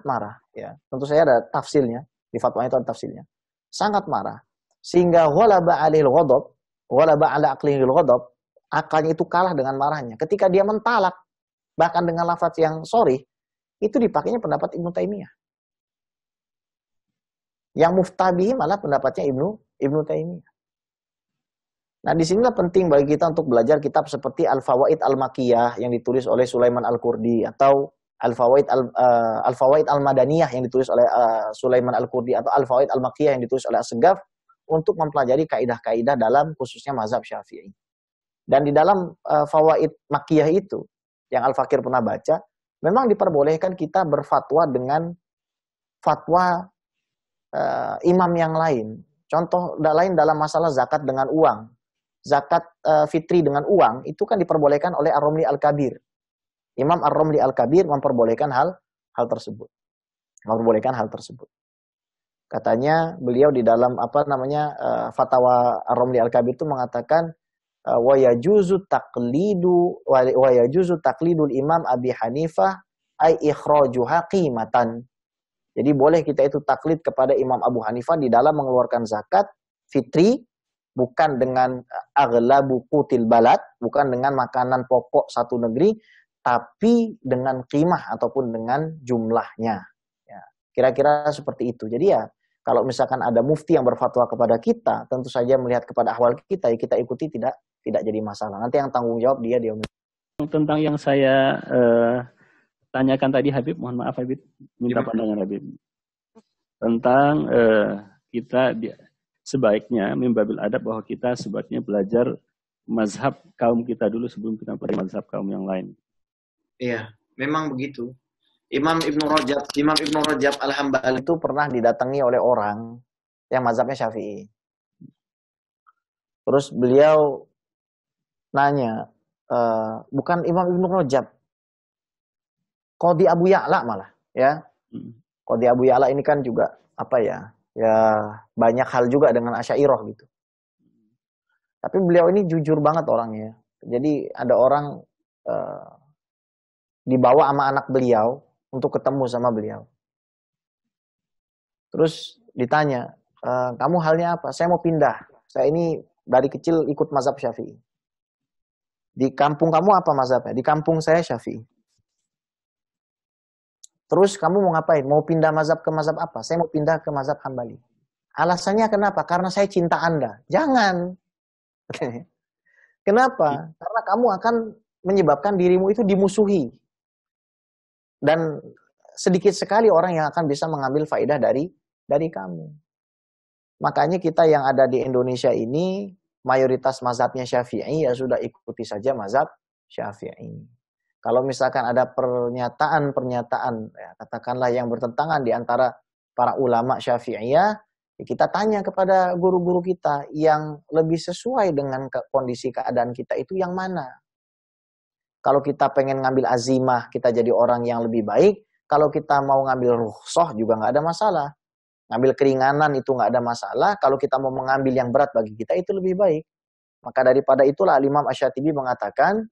marah, ya. Tentu saya ada tafsirnya, di fatwa itu ada tafsirnya. Sangat marah. Sehingga ghalaba 'alaihil ghadab, ghalaba 'ala aqlihil ghadab, akalnya itu kalah dengan marahnya. Ketika dia mentalak, bahkan dengan lafaz yang sorry, itu dipakainya pendapat Ibnu Taimiyah. Yang muftabihi malah pendapatnya Ibnu Taimiyah. Nah, disinilah penting bagi kita untuk belajar kitab seperti Al-Fawaid Al-Makiyah yang ditulis oleh Sulaiman Al-Qurdi, atau Al-Fawaid Al-Madaniyah yang ditulis oleh Sulaiman Al-Qurdi, atau Al-Fawaid Al-Makiyah yang ditulis oleh As-Segaf, untuk mempelajari kaidah-kaidah dalam khususnya mazhab Syafi'i. Dan di dalam Fawaid Makiyah itu, yang Al-Fakir pernah baca, memang diperbolehkan kita berfatwa dengan fatwa imam yang lain. Contoh lain dalam masalah zakat dengan uang. Zakat fitri dengan uang, itu kan diperbolehkan oleh Ar-Romli Al-Kabir. Imam Ar-Romli Al-Kabir memperbolehkan hal tersebut. Katanya beliau di dalam fatwa Ar-Romli Al-Kabir itu mengatakan wa yajuzu taqlidul Imam Abi Hanifah ay ikhrajuha qimatan. Jadi boleh kita itu taklid kepada Imam Abu Hanifah di dalam mengeluarkan zakat fitri, bukan dengan aghlabu qutil balad, bukan dengan makanan pokok satu negeri, tapi dengan qimah ataupun dengan jumlahnya. Ya, kira-kira seperti itu. Jadi ya, kalau misalkan ada mufti yang berfatwa kepada kita, tentu saja melihat kepada ahwal kita, ya kita ikuti, tidak jadi masalah. Nanti yang tanggung jawab dia. Tentang yang saya tanyakan tadi Habib, mohon maaf Habib, minta pandangan Habib. Tentang kita sebaiknya mimbabil adab bahwa kita sebaiknya belajar mazhab kaum kita dulu sebelum kita pada mazhab kaum yang lain. Iya, memang begitu. Imam Ibnu Rajab Al-Hambali itu pernah didatangi oleh orang yang mazhabnya Syafi'i. Terus beliau nanya, bukan Imam Ibnu Rajab, Qadhi Abu Ya'la malah, ya. Qadhi Abu Ya'la ini kan juga ya banyak hal juga dengan Asy'ariyah gitu. Tapi beliau ini jujur banget orangnya. Jadi ada orang dibawa sama anak beliau untuk ketemu sama beliau. Terus ditanya, kamu halnya apa? Saya mau pindah. Saya ini dari kecil ikut mazhab Syafi'i. Di kampung kamu apa mazhabnya? Di kampung saya Syafi'i. Terus kamu mau ngapain? Mau pindah mazhab ke mazhab apa? Saya mau pindah ke mazhab Hambali. Alasannya kenapa? Karena saya cinta Anda. Jangan. Kenapa? Karena kamu akan menyebabkan dirimu itu dimusuhi. Dan sedikit sekali orang yang akan bisa mengambil faedah dari kamu. Makanya kita yang ada di Indonesia ini, mayoritas mazhabnya Syafi'i, ya sudah ikuti saja mazhab Syafi'i. Kalau misalkan ada pernyataan, ya, katakanlah yang bertentangan di antara para ulama Syafi'iyah, ya kita tanya kepada guru-guru kita yang lebih sesuai dengan kondisi keadaan kita itu yang mana. Kalau kita pengen ngambil azimah, kita jadi orang yang lebih baik. Kalau kita mau ngambil rukhsah juga nggak ada masalah. Ngambil keringanan itu nggak ada masalah. Kalau kita mau mengambil yang berat bagi kita itu lebih baik. Maka daripada itulah Imam Asy-Syatibi mengatakan,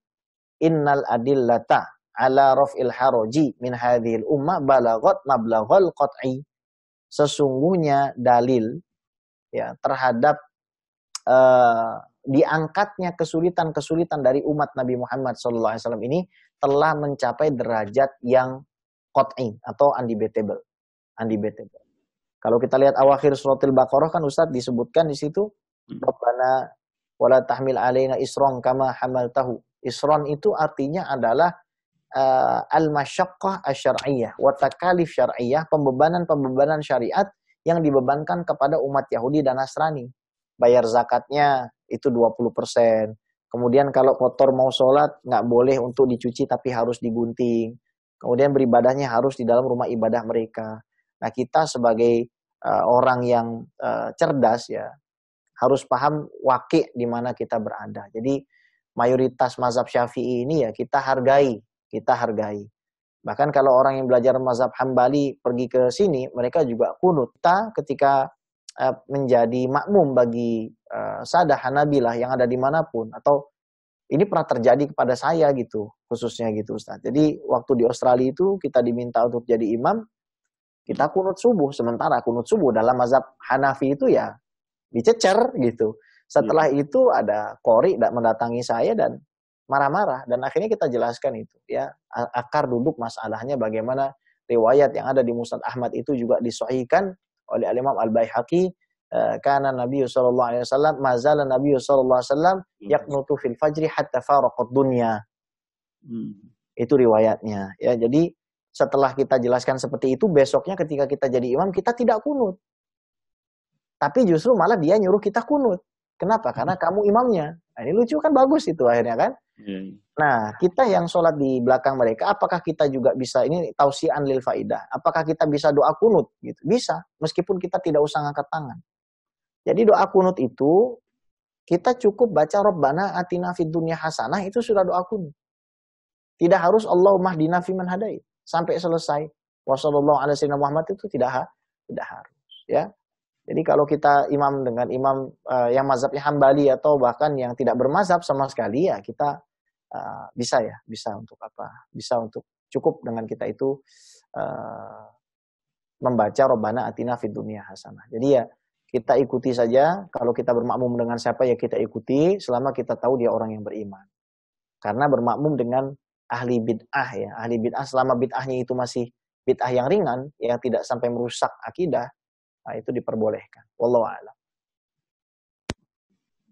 innal adillata ala raf'il haraji min hadhil ummah balaghat mablaghal qat'i. Sesungguhnya dalil ya terhadap diangkatnya kesulitan-kesulitan dari umat Nabi Muhammad SAW ini telah mencapai derajat yang qat'i atau undebatable. Kalau kita lihat awakhir suratul Baqarah kan Ustaz disebutkan di situ, Rabbana wala tahmil alaina isran kama hamaltahu. Isran itu artinya adalah al-masyaqqah asy-syar'iyyah wa takalif syar'iyyah, pembebanan syariat yang dibebankan kepada umat Yahudi dan Nasrani. bayar zakatnya itu 20%. Kemudian kalau kotor mau sholat, nggak boleh untuk dicuci tapi harus digunting. Kemudian beribadahnya harus di dalam rumah ibadah mereka. Nah, kita sebagai orang yang cerdas ya, harus paham wakil di mana kita berada. Jadi mayoritas mazhab Syafi'i ini ya kita hargai. Bahkan kalau orang yang belajar mazhab Hambali pergi ke sini, mereka juga kunut. Kita ketika menjadi makmum bagi Sadah Hanabilah yang ada dimanapun, atau ini pernah terjadi kepada saya gitu, khususnya gitu Ustaz. Jadi waktu di Australia itu kita diminta untuk jadi imam, kita kunut subuh. Sementara kunut subuh dalam mazhab Hanafi itu ya dicecer gitu. Setelah itu ada qori mendatangi saya dan marah-marah, dan akhirnya kita jelaskan itu ya, akar duduk masalahnya bagaimana riwayat yang ada di Musnad Ahmad itu juga disahihkan oleh Imam Al-Baihaqi, karena Nabi sallallahu alaihi wasallam mazala Nabi sallallahu alaihi wasallam yaqnutu fil fajri hatta faraqat dunya. Itu riwayatnya ya. Jadi setelah kita jelaskan seperti itu, besoknya ketika kita jadi imam kita tidak kunut. Tapi justru malah dia nyuruh kita kunut. Kenapa? Karena kamu imamnya. Nah, ini lucu kan, bagus itu akhirnya kan. Nah, kita yang sholat di belakang mereka, apakah kita juga bisa, ini tausian lil faidah, apakah kita bisa doa kunut? Gitu. Bisa, meskipun kita tidak usah ngangkat tangan. Jadi doa kunut itu, kita cukup baca Rabbana atina fid dunya hasanah, itu sudah doa kunut. Tidak harus Allahumma hdina fiman hadait sampai selesai. Wassallallahu ala sayyidina Muhammad itu tidak harus. Ya. Jadi kalau kita imam dengan imam yang mazhabnya Hambali atau bahkan yang tidak bermazhab sama sekali, ya kita bisa untuk apa? Bisa untuk cukup dengan kita itu membaca Rabbana atina fid dunya hasanah. Jadi ya kita ikuti saja. Kalau kita bermakmum dengan siapa ya kita ikuti selama kita tahu dia orang yang beriman. Karena bermakmum dengan ahli bid'ah ya, ahli bid'ah selama bid'ahnya itu masih bid'ah yang ringan, yang tidak sampai merusak akidah, nah, itu diperbolehkan. Wallahu a'lam.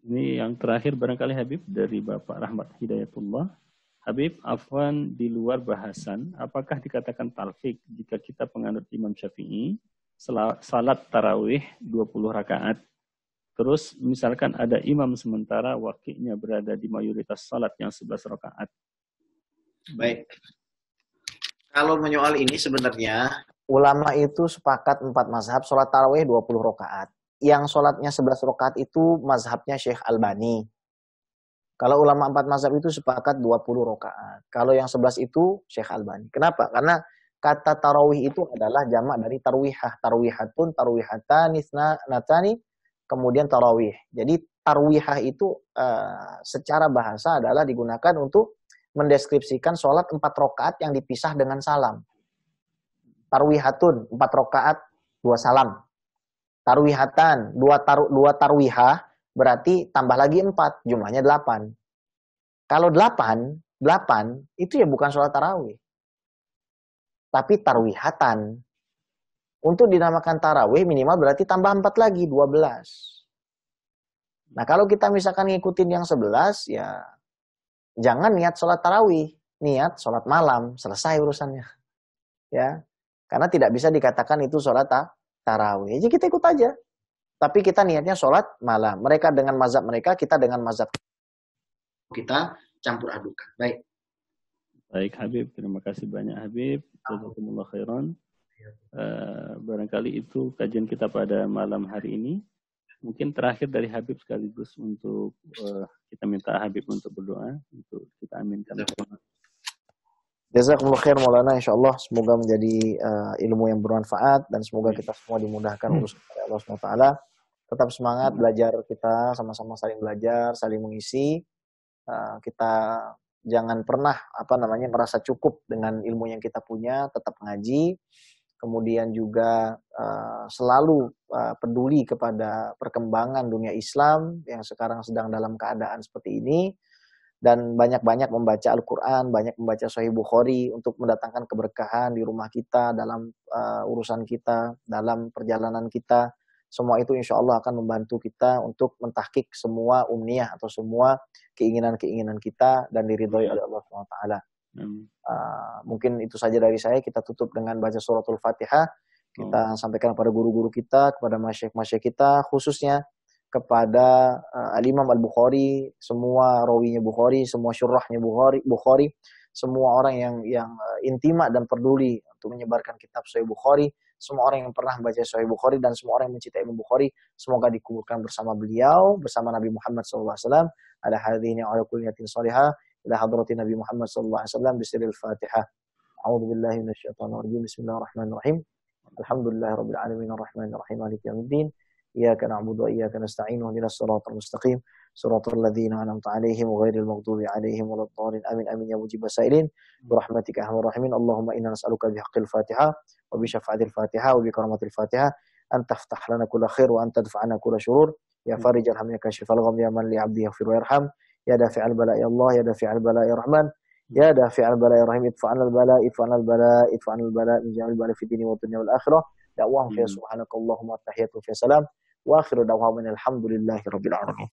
Ini yang terakhir barangkali Habib dari Bapak Rahmat Hidayatullah. Habib, afwan di luar bahasan, apakah dikatakan talfik jika kita penganut Imam Syafi'i salat tarawih 20 rakaat, terus misalkan ada imam sementara wakilnya berada di mayoritas salat yang 11 rakaat? Baik. Kalau menyoal ini sebenarnya ulama itu sepakat 4 mazhab sholat tarawih 20 rakaat. Yang sholatnya 11 rakaat itu mazhabnya Syekh Albani. Kalau ulama 4 mazhab itu sepakat 20 rakaat. Kalau yang 11 itu Syekh Albani. Kenapa? Karena kata tarawih itu adalah jamak dari tarwihah. Tarwihatun, tarwihatan, natani, kemudian tarawih. Jadi tarwihah itu secara bahasa adalah digunakan untuk mendeskripsikan sholat 4 rakaat yang dipisah dengan salam. Tarwihatun, 4 rakaat, 2 salam. Tarwihatan, 2 tarwihah, berarti tambah lagi 4, jumlahnya 8. Kalau 8 itu ya bukan sholat tarawih. Tapi tarwihatan. Untuk dinamakan tarawih minimal berarti tambah 4 lagi, 12. Nah kalau kita misalkan ngikutin yang 11, ya jangan niat sholat tarawih. Niat sholat malam, selesai urusannya. Ya. Karena tidak bisa dikatakan itu sholat tarawih. Jadi kita ikut aja. Tapi kita niatnya sholat malam. Mereka dengan mazhab mereka, kita dengan mazhab kita campur adukan. Baik. Baik Habib, terima kasih banyak Habib. Jazakumullah khairan. Barangkali itu kajian kita pada malam hari ini. Mungkin terakhir dari Habib sekaligus untuk kita minta Habib untuk berdoa. Untuk kita aminkan. Jazakumullah khair Maulana, insyaallah semoga menjadi ilmu yang bermanfaat dan semoga kita semua dimudahkan urusan oleh Allah SWT. Tetap semangat belajar, kita sama-sama saling belajar, saling mengisi. Kita jangan pernah merasa cukup dengan ilmu yang kita punya, tetap ngaji. Kemudian juga selalu peduli kepada perkembangan dunia Islam yang sekarang sedang dalam keadaan seperti ini. Dan banyak-banyak membaca Al-Quran, banyak membaca Sahih Bukhari untuk mendatangkan keberkahan di rumah kita, dalam urusan kita, dalam perjalanan kita. Semua itu insya Allah akan membantu kita untuk mentahqiq semua umniyah atau semua keinginan-keinginan kita dan diridhoi oleh Allah SWT. Mungkin itu saja dari saya. Kita tutup dengan baca suratul Fatihah. Kita sampaikan kepada guru-guru kita, kepada masyayikh-masyayikh kita, khususnya kepada Al-Imam Al-Bukhari, semua rawinya Bukhari, semua syurahnya Bukhari, semua orang yang intima dan peduli untuk menyebarkan kitab Sahih Bukhari, semua orang yang pernah membaca Sahih Bukhari dan semua orang yang mencintai Imam Bukhari, semoga dikuburkan bersama beliau, bersama Nabi Muhammad SAW. Ala hadhihi ala kulli niyatin salihah ila hadratin Nabi Muhammad SAW bisiril Fatihah. A'udzu billahi minasyaitonir rajim. Bismillahirrahmanirrahim. Alhamdulillahirabbil alamin arrahmanir rahim maliki yaumiddin. Iyyaka na'budu wa iyyaka nasta'in ihdinas siratal mustaqim siratal ladzina an'amta 'alaihim ghairil maghdubi 'alaihim waladdallin. Amin amin ya mujibas sa'ilin. Bi rahmatika arhamar rahimin. Allahumma inna nas'aluka bihaqqil Fatihah wa bi syafa'atil Fatihah wa bi karamatil Fatihah an taftah lana kulla khair wa an tadfa'ana kulla syurur. Ya farijal ham ya kashifal gham ya man li 'abdi yaghfir wa yarham. Ya dafi'al bala ya Allah, ya dafi'al bala ya Rahman. Ya dafi'al bala ya Rahim, idfa'anal bala, idfa'anal bala, idfa'anal bala, min jami'il bala fi dini wa dunya wal akhirah. Da'wahum fiya subhanakallahumma wa tahiyyatuhum fiya salam. Wa akhiru da'wahum alhamdulillahi rabbil alamin.